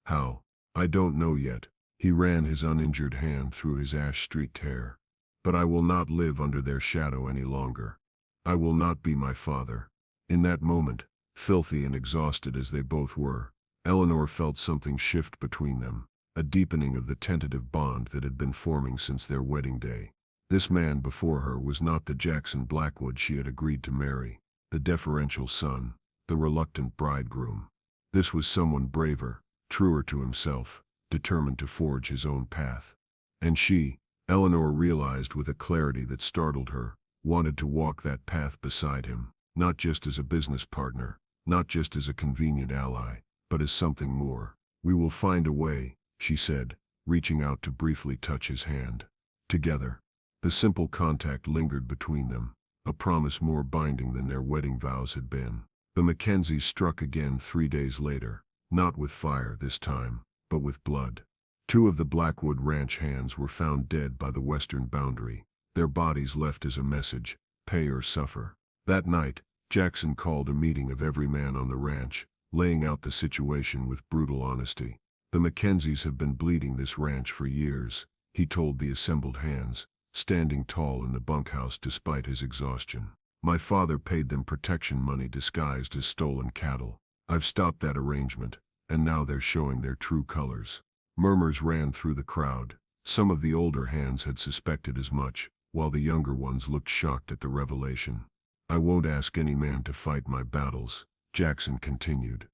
How? I don't know yet. He ran his uninjured hand through his ash-streaked hair. But I will not live under their shadow any longer. I will not be my father. In that moment, filthy and exhausted as they both were, Eleanor felt something shift between them, a deepening of the tentative bond that had been forming since their wedding day. This man before her was not the Jackson Blackwood she had agreed to marry, the deferential son, the reluctant bridegroom. This was someone braver, truer to himself, determined to forge his own path. And she, Eleanor realized with a clarity that startled her, wanted to walk that path beside him, not just as a business partner, not just as a convenient ally, but as something more. We will find a way, she said, reaching out to briefly touch his hand. Together. The simple contact lingered between them, a promise more binding than their wedding vows had been. The Mackenzies struck again 3 days later, not with fire this time, but with blood. 2 of the Blackwood Ranch hands were found dead by the western boundary, their bodies left as a message, pay or suffer. That night, Jackson called a meeting of every man on the ranch, laying out the situation with brutal honesty. The Mackenzies have been bleeding this ranch for years, he told the assembled hands, standing tall in the bunkhouse despite his exhaustion. My father paid them protection money disguised as stolen cattle. I've stopped that arrangement, and now they're showing their true colors. Murmurs ran through the crowd. Some of the older hands had suspected as much, while the younger ones looked shocked at the revelation. I won't ask any man to fight my battles, Jackson continued.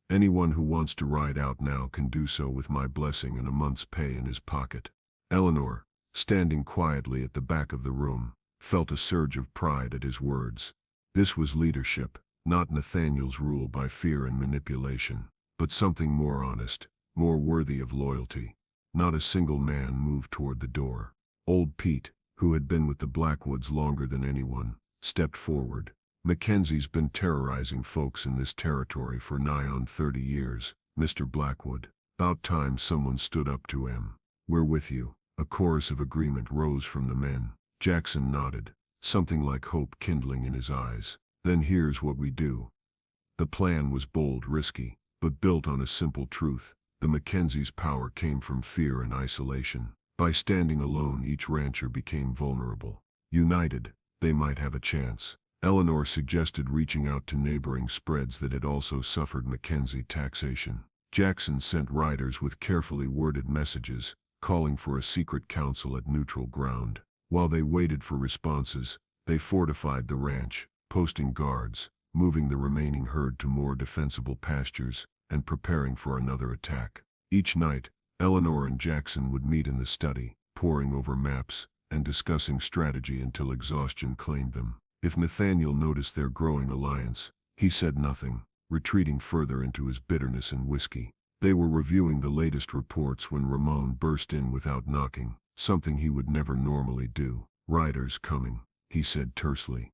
Anyone who wants to ride out now can do so with my blessing and a month's pay in his pocket. Eleanor, standing quietly at the back of the room, felt a surge of pride at his words. This was leadership, not Nathaniel's rule by fear and manipulation, but something more honest, more worthy of loyalty. Not a single man moved toward the door. Old Pete, who had been with the Blackwoods longer than anyone, stepped forward. Mackenzie's been terrorizing folks in this territory for nigh on 30 years, Mr. Blackwood. About time someone stood up to him. We're with you. A chorus of agreement rose from the men. Jackson nodded, something like hope kindling in his eyes. Then here's what we do. The plan was bold, risky, but built on a simple truth. The Mackenzies' power came from fear and isolation. By standing alone, each rancher became vulnerable. United, they might have a chance. Eleanor suggested reaching out to neighboring spreads that had also suffered Mackenzie taxation. Jackson sent riders with carefully worded messages, calling for a secret council at neutral ground. While they waited for responses, they fortified the ranch, posting guards, moving the remaining herd to more defensible pastures, and preparing for another attack. Each night, Eleanor and Jackson would meet in the study, poring over maps and discussing strategy until exhaustion claimed them. If Nathaniel noticed their growing alliance, he said nothing, retreating further into his bitterness and whiskey. They were reviewing the latest reports when Ramon burst in without knocking, something he would never normally do. Riders coming, he said tersely.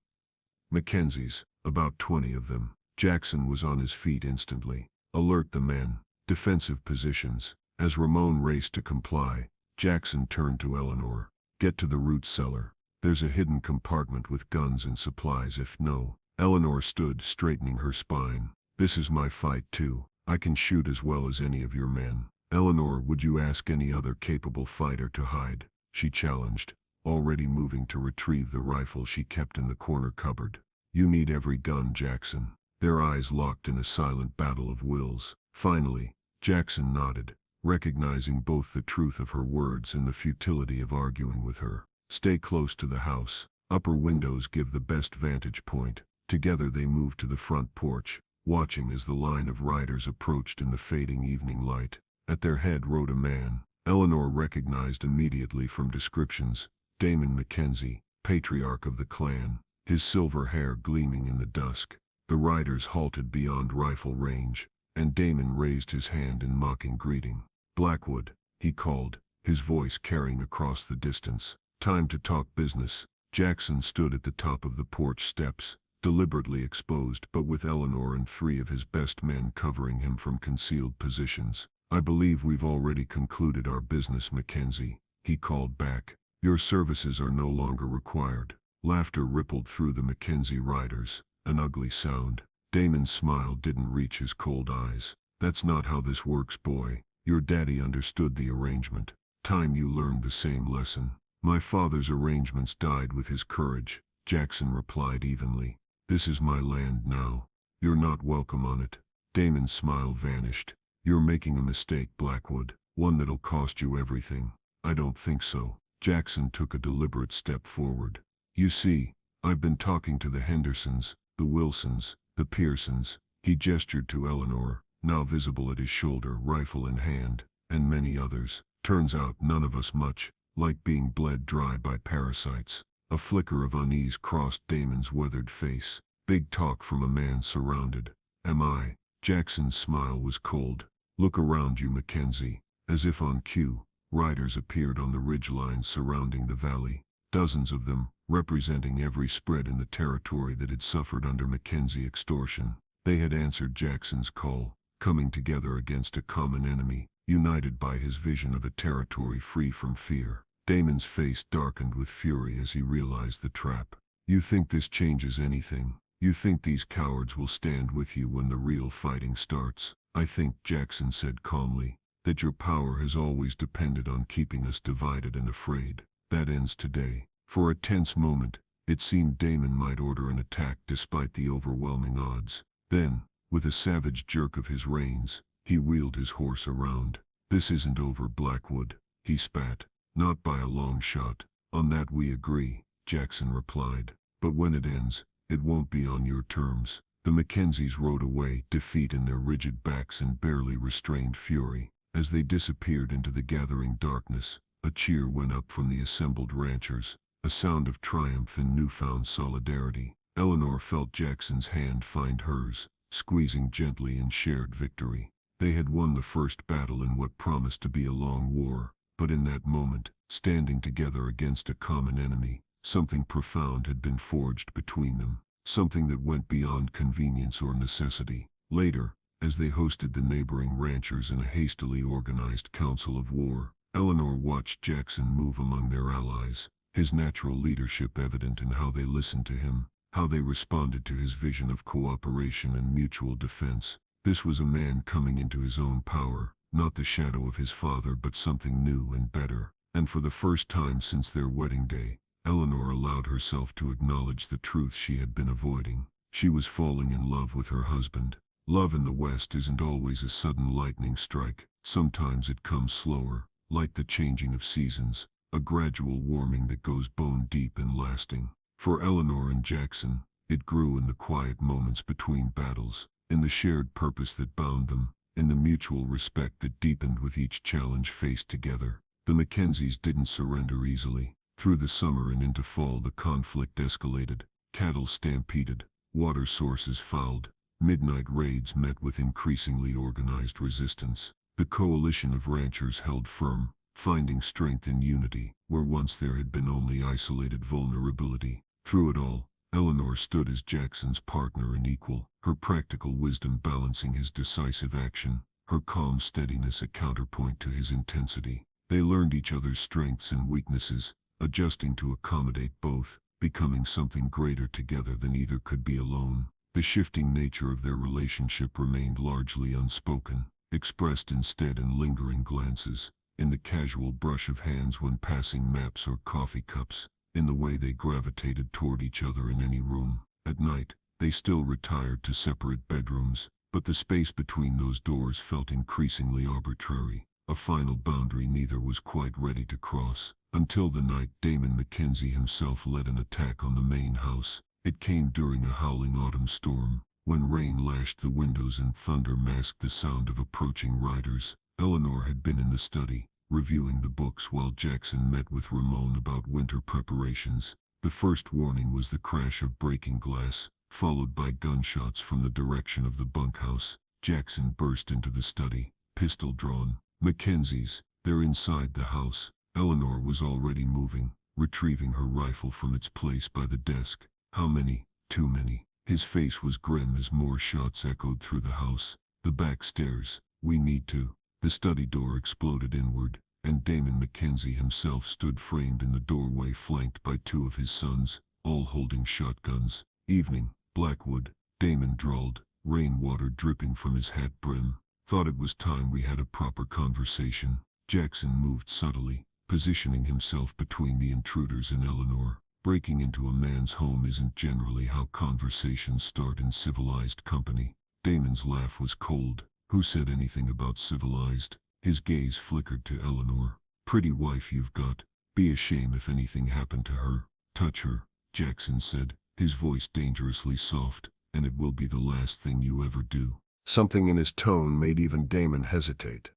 Mackenzies, about 20 of them. Jackson was on his feet instantly. Alert the men, defensive positions. As Ramon raced to comply, Jackson turned to Eleanor. Get to the root cellar. There's a hidden compartment with guns and supplies if no. Eleanor stood, straightening her spine. This is my fight too. I can shoot as well as any of your men. Eleanor, would you ask any other capable fighter to hide? She challenged, already moving to retrieve the rifle she kept in the corner cupboard. You need every gun, Jackson. Their eyes locked in a silent battle of wills. Finally, Jackson nodded, recognizing both the truth of her words and the futility of arguing with her. Stay close to the house. Upper windows give the best vantage point. Together they moved to the front porch, watching as the line of riders approached in the fading evening light. At their head rode a man Eleanor recognized immediately from descriptions, Damon Mackenzie, patriarch of the clan. his silver hair gleaming in the dusk. The riders halted beyond rifle range, and Damon raised his hand in mocking greeting. "Blackwood," he called, his voice carrying across the distance. "Time to talk business." Jackson stood at the top of the porch steps, deliberately exposed but with Eleanor and 3 of his best men covering him from concealed positions. "I believe we've already concluded our business, Mackenzie," he called back. "Your services are no longer required." Laughter rippled through the Mackenzie riders, an ugly sound. Damon's smile didn't reach his cold eyes. "That's not how this works, boy. Your daddy understood the arrangement. Time you learned the same lesson." "My father's arrangements died with his courage," Jackson replied evenly. "This is my land now. You're not welcome on it." Damon's smile vanished. "You're making a mistake, Blackwood, one that'll cost you everything." "I don't think so." Jackson took a deliberate step forward. "You see, I've been talking to the Hendersons, the Wilsons, the Pearsons." He gestured to Eleanor, now visible at his shoulder, rifle in hand, and many others. "Turns out none of us much like being bled dry by parasites." A flicker of unease crossed Damon's weathered face. Big talk from a man surrounded. "Am I?" Jackson's smile was cold. "Look around you, Mackenzie." As if on cue, riders appeared on the ridgelines surrounding the valley. Dozens of them, representing every spread in the territory that had suffered under Mackenzie extortion. They had answered Jackson's call, coming together against a common enemy, united by his vision of a territory free from fear. Damon's face darkened with fury as he realized the trap. "You think this changes anything? You think these cowards will stand with you when the real fighting starts?" "I think," Jackson said calmly, "that your power has always depended on keeping us divided and afraid. That ends today." For a tense moment, it seemed Damon might order an attack despite the overwhelming odds. Then, with a savage jerk of his reins, he wheeled his horse around. "This isn't over, Blackwood," he spat. "Not by a long shot." "On that we agree," Jackson replied. "But when it ends, it won't be on your terms." The Mackenzies rode away, defeat in their rigid backs and barely restrained fury. As they disappeared into the gathering darkness, a cheer went up from the assembled ranchers, a sound of triumph and newfound solidarity. Eleanor felt Jackson's hand find hers, squeezing gently in shared victory. They had won the first battle in what promised to be a long war, but in that moment, standing together against a common enemy, something profound had been forged between them, something that went beyond convenience or necessity. Later, as they hosted the neighboring ranchers in a hastily organized council of war, Eleanor watched Jackson move among their allies, his natural leadership evident in how they listened to him, how they responded to his vision of cooperation and mutual defense. This was a man coming into his own power, not the shadow of his father but something new and better. And for the first time since their wedding day, Eleanor allowed herself to acknowledge the truth she had been avoiding. She was falling in love with her husband. Love in the West isn't always a sudden lightning strike. Sometimes it comes slower, like the changing of seasons, a gradual warming that goes bone deep and lasting. For Eleanor and Jackson, it grew in the quiet moments between battles, in the shared purpose that bound them, in the mutual respect that deepened with each challenge faced together. The Mackenzies didn't surrender easily. Through the summer and into fall the conflict escalated. Cattle stampeded, water sources fouled, midnight raids met with increasingly organized resistance. The coalition of ranchers held firm, finding strength in unity, where once there had been only isolated vulnerability. Through it all, Eleanor stood as Jackson's partner and equal, her practical wisdom balancing his decisive action, her calm steadiness a counterpoint to his intensity. They learned each other's strengths and weaknesses, adjusting to accommodate both, becoming something greater together than either could be alone. The shifting nature of their relationship remained largely unspoken, expressed instead in lingering glances, in the casual brush of hands when passing maps or coffee cups, in the way they gravitated toward each other in any room. At night, they still retired to separate bedrooms, but the space between those doors felt increasingly arbitrary, a final boundary neither was quite ready to cross. Until the night Damon Mackenzie himself led an attack on the main house. It came during a howling autumn storm, when rain lashed the windows and thunder masked the sound of approaching riders. Eleanor had been in the study, reviewing the books while Jackson met with Ramon about winter preparations. The first warning was the crash of breaking glass, followed by gunshots from the direction of the bunkhouse. Jackson burst into the study, pistol drawn. Mackenzie's, they're inside the house. Eleanor was already moving, retrieving her rifle from its place by the desk. How many? Too many. His face was grim as more shots echoed through the house. The back stairs. We need to. The study door exploded inward, and Damon Mackenzie himself stood framed in the doorway, flanked by two of his sons, all holding shotguns. Evening, Blackwood, Damon drawled, rainwater dripping from his hat brim. Thought it was time we had a proper conversation. Jackson moved subtly, positioning himself between the intruders and Eleanor. Breaking into a man's home isn't generally how conversations start in civilized company. Damon's laugh was cold. Who said anything about civilized? His gaze flickered to Eleanor. Pretty wife you've got. Be a shame if anything happened to her. Touch her, Jackson said, his voice dangerously soft, and it will be the last thing you ever do. Something in his tone made even Damon hesitate.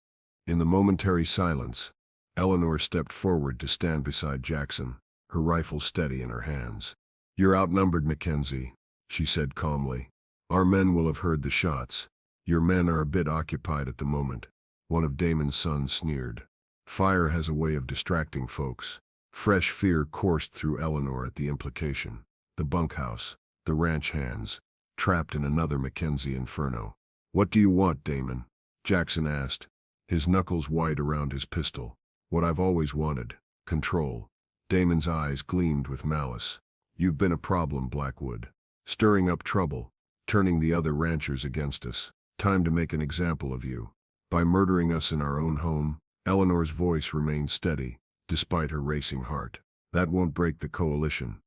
In the momentary silence, Eleanor stepped forward to stand beside Jackson, her rifle steady in her hands. You're outnumbered, Mackenzie, she said calmly. Our men will have heard the shots. Your men are a bit occupied at the moment. One of Damon's sons sneered. Fire has a way of distracting folks. Fresh fear coursed through Eleanor at the implication. The bunkhouse, the ranch hands, trapped in another Mackenzie inferno. What do you want, Damon? Jackson asked, his knuckles white around his pistol. What I've always wanted. Control. Damon's eyes gleamed with malice. You've been a problem, Blackwood. Stirring up trouble, turning the other ranchers against us. Time to make an example of you. By murdering us in our own home. Eleanor's voice remained steady, despite her racing heart. That won't break the coalition.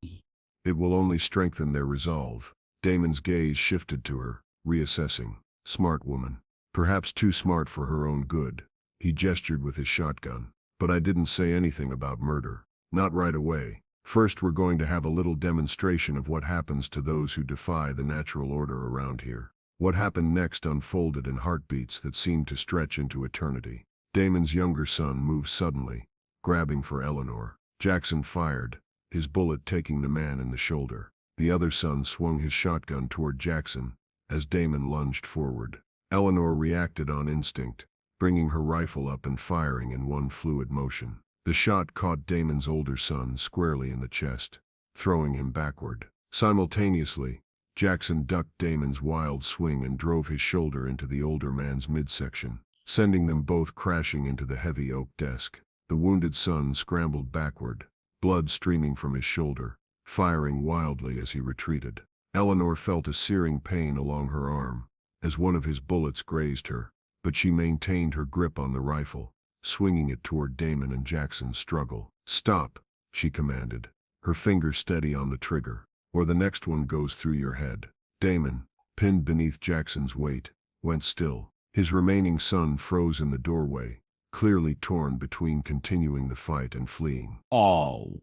It will only strengthen their resolve. Damon's gaze shifted to her, reassessing. Smart woman. Perhaps too smart for her own good. He gestured with his shotgun. But I didn't say anything about murder. Not right away. First, we're going to have a little demonstration of what happens to those who defy the natural order around here. What happened next unfolded in heartbeats that seemed to stretch into eternity. Damon's younger son moved suddenly, grabbing for Eleanor. Jackson fired, his bullet taking the man in the shoulder. The other son swung his shotgun toward Jackson as Damon lunged forward. Eleanor reacted on instinct, bringing her rifle up and firing in one fluid motion. The shot caught Damon's older son squarely in the chest, throwing him backward. Simultaneously, Jackson ducked Damon's wild swing and drove his shoulder into the older man's midsection, sending them both crashing into the heavy oak desk. The wounded son scrambled backward, blood streaming from his shoulder, firing wildly as he retreated. Eleanor felt a searing pain along her arm, as one of his bullets grazed her, but she maintained her grip on the rifle, swinging it toward Damon and Jackson's struggle. Stop, she commanded, her finger steady on the trigger, or the next one goes through your head. Damon, pinned beneath Jackson's weight, went still. His remaining son froze in the doorway, clearly torn between continuing the fight and fleeing. Oh!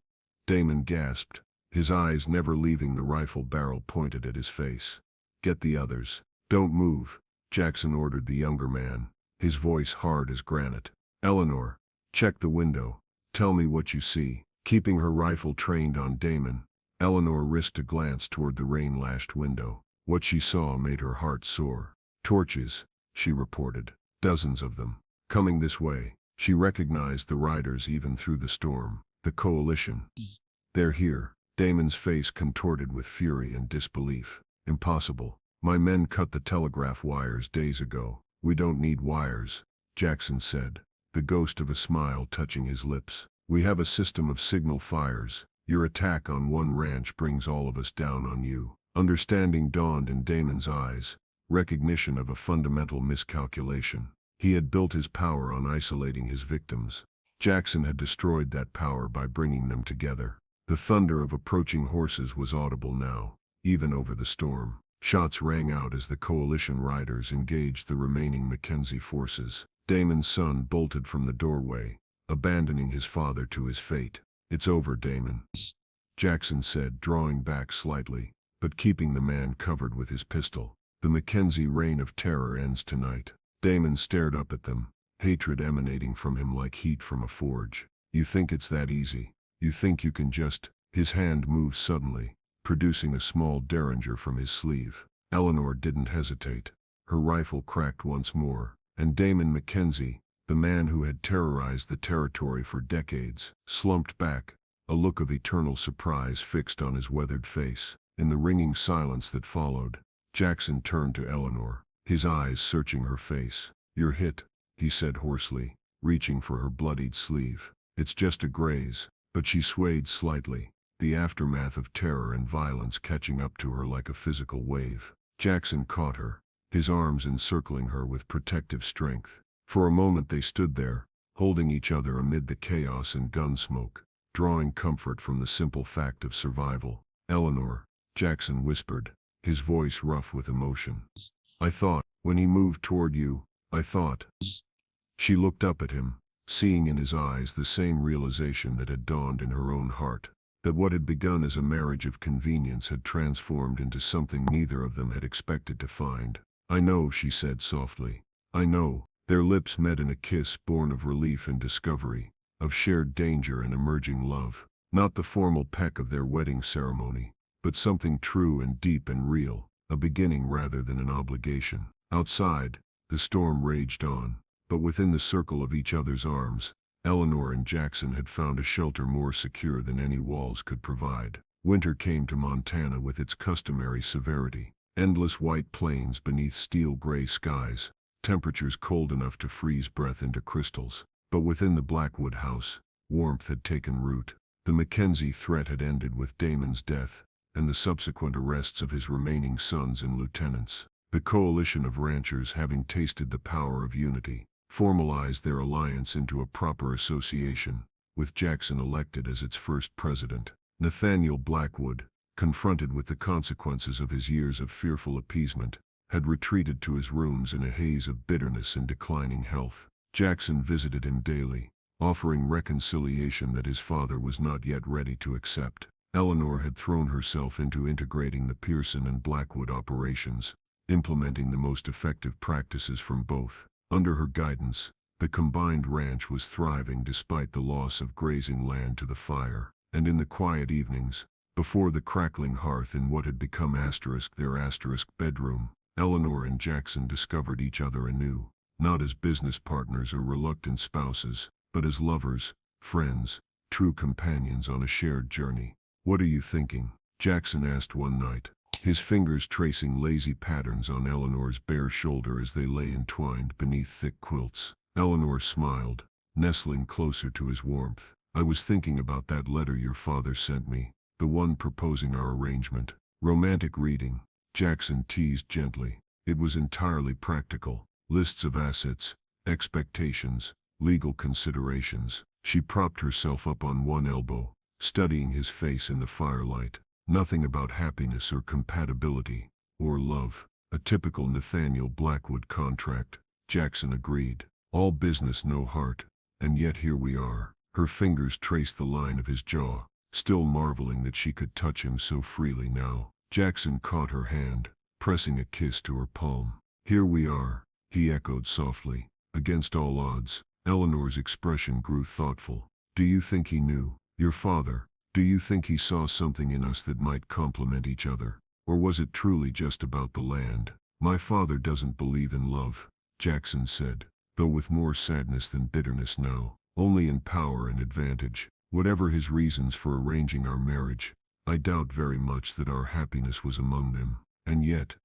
Damon gasped, his eyes never leaving the rifle barrel pointed at his face. Get the others. Don't move, Jackson ordered the younger man, his voice hard as granite. Eleanor, check the window. Tell me what you see. Keeping her rifle trained on Damon, Eleanor risked a glance toward the rain-lashed window. What she saw made her heart soar. Torches, she reported. Dozens of them. Coming this way. She recognized the riders even through the storm. The coalition. They're here. Damon's face contorted with fury and disbelief. Impossible. My men cut the telegraph wires days ago. We don't need wires, Jackson said, the ghost of a smile touching his lips. We have a system of signal fires. Your attack on one ranch brings all of us down on you. Understanding dawned in Damon's eyes, recognition of a fundamental miscalculation. He had built his power on isolating his victims. Jackson had destroyed that power by bringing them together. The thunder of approaching horses was audible now, even over the storm. Shots rang out as the coalition riders engaged the remaining Mackenzie forces. Damon's son bolted from the doorway, abandoning his father to his fate. It's over, Damon, Jackson said, drawing back slightly, but keeping the man covered with his pistol. The Mackenzie reign of terror ends tonight. Damon stared up at them, hatred emanating from him like heat from a forge. You think it's that easy? You think you can just His hand moved suddenly, producing a small derringer from his sleeve. Eleanor didn't hesitate. Her rifle cracked once more, and Damon Mackenzie, the man who had terrorized the territory for decades, slumped back, a look of eternal surprise fixed on his weathered face. In the ringing silence that followed, Jackson turned to Eleanor, his eyes searching her face. "You're hit," he said hoarsely, reaching for her bloodied sleeve. "It's just a graze." But she swayed slightly, the aftermath of terror and violence catching up to her like a physical wave. Jackson caught her, his arms encircling her with protective strength. For a moment they stood there, holding each other amid the chaos and gun smoke, drawing comfort from the simple fact of survival. "Eleanor," Jackson whispered, his voice rough with emotion. "I thought, when he moved toward you, I thought." She looked up at him, seeing in his eyes the same realization that had dawned in her own heart, that what had begun as a marriage of convenience had transformed into something neither of them had expected to find. "I know," she said softly. "I know." Their lips met in a kiss born of relief and discovery, of shared danger and emerging love. Not the formal peck of their wedding ceremony, but something true and deep and real, a beginning rather than an obligation. Outside, the storm raged on, but within the circle of each other's arms, Eleanor and Jackson had found a shelter more secure than any walls could provide. Winter came to Montana with its customary severity. Endless white plains beneath steel-gray skies, temperatures cold enough to freeze breath into crystals. But within the Blackwood house, warmth had taken root. The Mackenzie threat had ended with Damon's death, and the subsequent arrests of his remaining sons and lieutenants. The coalition of ranchers, having tasted the power of unity, formalized their alliance into a proper association, with Jackson elected as its first president. Nathaniel Blackwood, confronted with the consequences of his years of fearful appeasement, had retreated to his rooms in a haze of bitterness and declining health. Jackson visited him daily, offering reconciliation that his father was not yet ready to accept. Eleanor had thrown herself into integrating the Pearson and Blackwood operations, implementing the most effective practices from both. Under her guidance, the combined ranch was thriving despite the loss of grazing land to the fire. And in the quiet evenings, before the crackling hearth in what had become their bedroom, Eleanor and Jackson discovered each other anew, not as business partners or reluctant spouses, but as lovers, friends, true companions on a shared journey. "What are you thinking?" Jackson asked one night, his fingers tracing lazy patterns on Eleanor's bare shoulder as they lay entwined beneath thick quilts. Eleanor smiled, nestling closer to his warmth. "I was thinking about that letter your father sent me, the one proposing our arrangement." "Romantic reading," Jackson teased gently. "It was entirely practical. Lists of assets, expectations, legal considerations." She propped herself up on one elbow, studying his face in the firelight. "Nothing about happiness or compatibility, or love." "A typical Nathaniel Blackwood contract," Jackson agreed. "All business, no heart. And yet here we are." Her fingers traced the line of his jaw, still marveling that she could touch him so freely now. Jackson caught her hand, pressing a kiss to her palm. "Here we are," he echoed softly, "against all odds." Eleanor's expression grew thoughtful. "Do you think he knew? Your father? Do you think he saw something in us that might complement each other? Or was it truly just about the land?" "My father doesn't believe in love," Jackson said, though with more sadness than bitterness now. "Only in power and advantage. Whatever his reasons for arranging our marriage, I doubt very much that our happiness was among them. And yet,"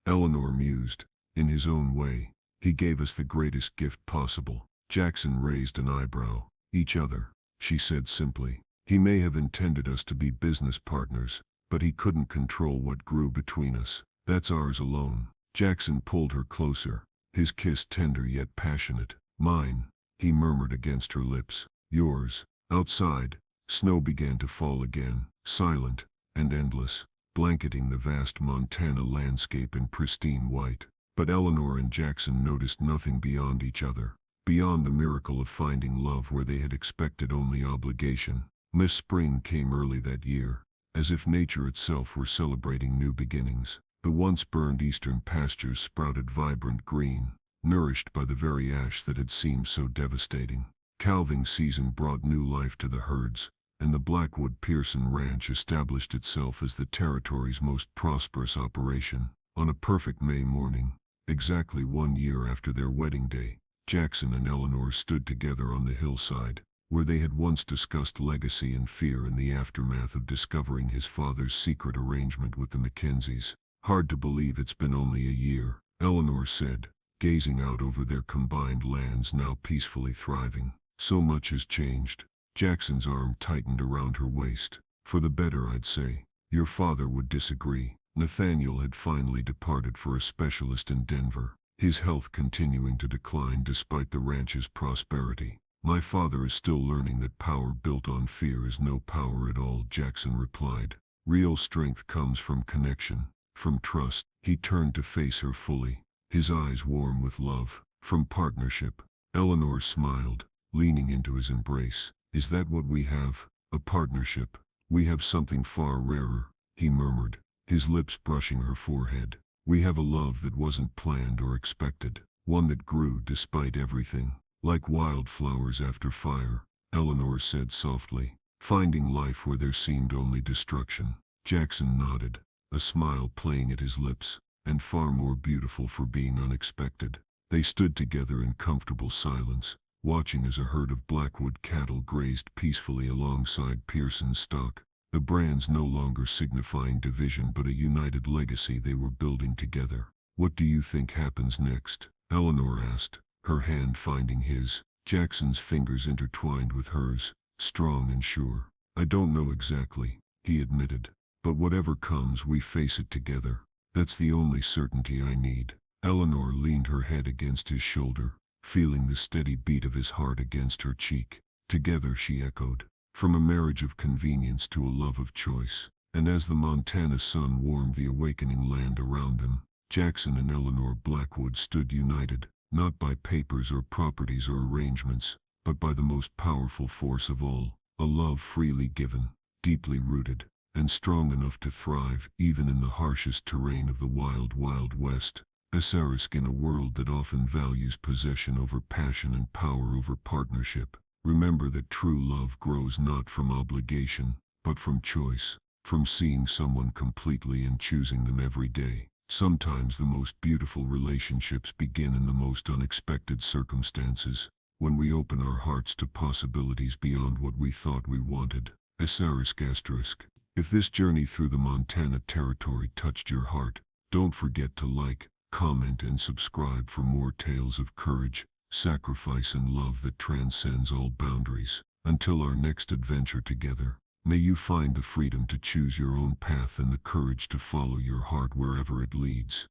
Eleanor mused, "in his own way, he gave us the greatest gift possible." Jackson raised an eyebrow. "Each other," she said simply. "He may have intended us to be business partners, but he couldn't control what grew between us. That's ours alone." Jackson pulled her closer, his kiss tender yet passionate. "Mine," he murmured against her lips. "Yours." Outside, snow began to fall again, silent and endless, blanketing the vast Montana landscape in pristine white. But Eleanor and Jackson noticed nothing beyond each other, beyond the miracle of finding love where they had expected only obligation. Miss Spring came early that year, as if nature itself were celebrating new beginnings. The once burned eastern pastures sprouted vibrant green, nourished by the very ash that had seemed so devastating. Calving season brought new life to the herds, and the Blackwood Pearson Ranch established itself as the territory's most prosperous operation. On a perfect May morning, exactly 1 year after their wedding day, Jackson and Eleanor stood together on the hillside, where they had once discussed legacy and fear in the aftermath of discovering his father's secret arrangement with the Mackenzies. "Hard to believe it's been only a year," Eleanor said, gazing out over their combined lands now peacefully thriving. "So much has changed." Jackson's arm tightened around her waist. "For the better, I'd say." "Your father would disagree." Nathaniel had finally departed for a specialist in Denver, his health continuing to decline despite the ranch's prosperity. "My father is still learning that power built on fear is no power at all," Jackson replied. "Real strength comes from connection, from trust." He turned to face her fully, his eyes warm with love. "From partnership." Eleanor smiled, leaning into his embrace. "Is that what we have? A partnership?" "We have something far rarer," he murmured, his lips brushing her forehead. "We have a love that wasn't planned or expected, one that grew despite everything. Like wildflowers after fire," Eleanor said softly, "finding life where there seemed only destruction." Jackson nodded, a smile playing at his lips, and far more beautiful for being unexpected. They stood together in comfortable silence, watching as a herd of Blackwood cattle grazed peacefully alongside Pearson's stock, the brands no longer signifying division but a united legacy they were building together. "What do you think happens next?" Eleanor asked, her hand finding his. Jackson's fingers intertwined with hers, strong and sure. "I don't know exactly," he admitted, "but whatever comes, we face it together. That's the only certainty I need." Eleanor leaned her head against his shoulder, feeling the steady beat of his heart against her cheek. "Together," she echoed, "from a marriage of convenience to a love of choice." And as the Montana sun warmed the awakening land around them, Jackson and Eleanor Blackwood stood united, not by papers or properties or arrangements, but by the most powerful force of all, a love freely given, deeply rooted, and strong enough to thrive even in the harshest terrain of the wild, wild West. Asterisk, in a world that often values possession over passion and power over partnership, remember that true love grows not from obligation, but from choice, from seeing someone completely and choosing them every day. Sometimes the most beautiful relationships begin in the most unexpected circumstances, when we open our hearts to possibilities beyond what we thought we wanted. Asterisk. If this journey through the Montana territory touched your heart, don't forget to like, comment and subscribe for more tales of courage, sacrifice and love that transcends all boundaries. Until our next adventure together, may you find the freedom to choose your own path and the courage to follow your heart wherever it leads.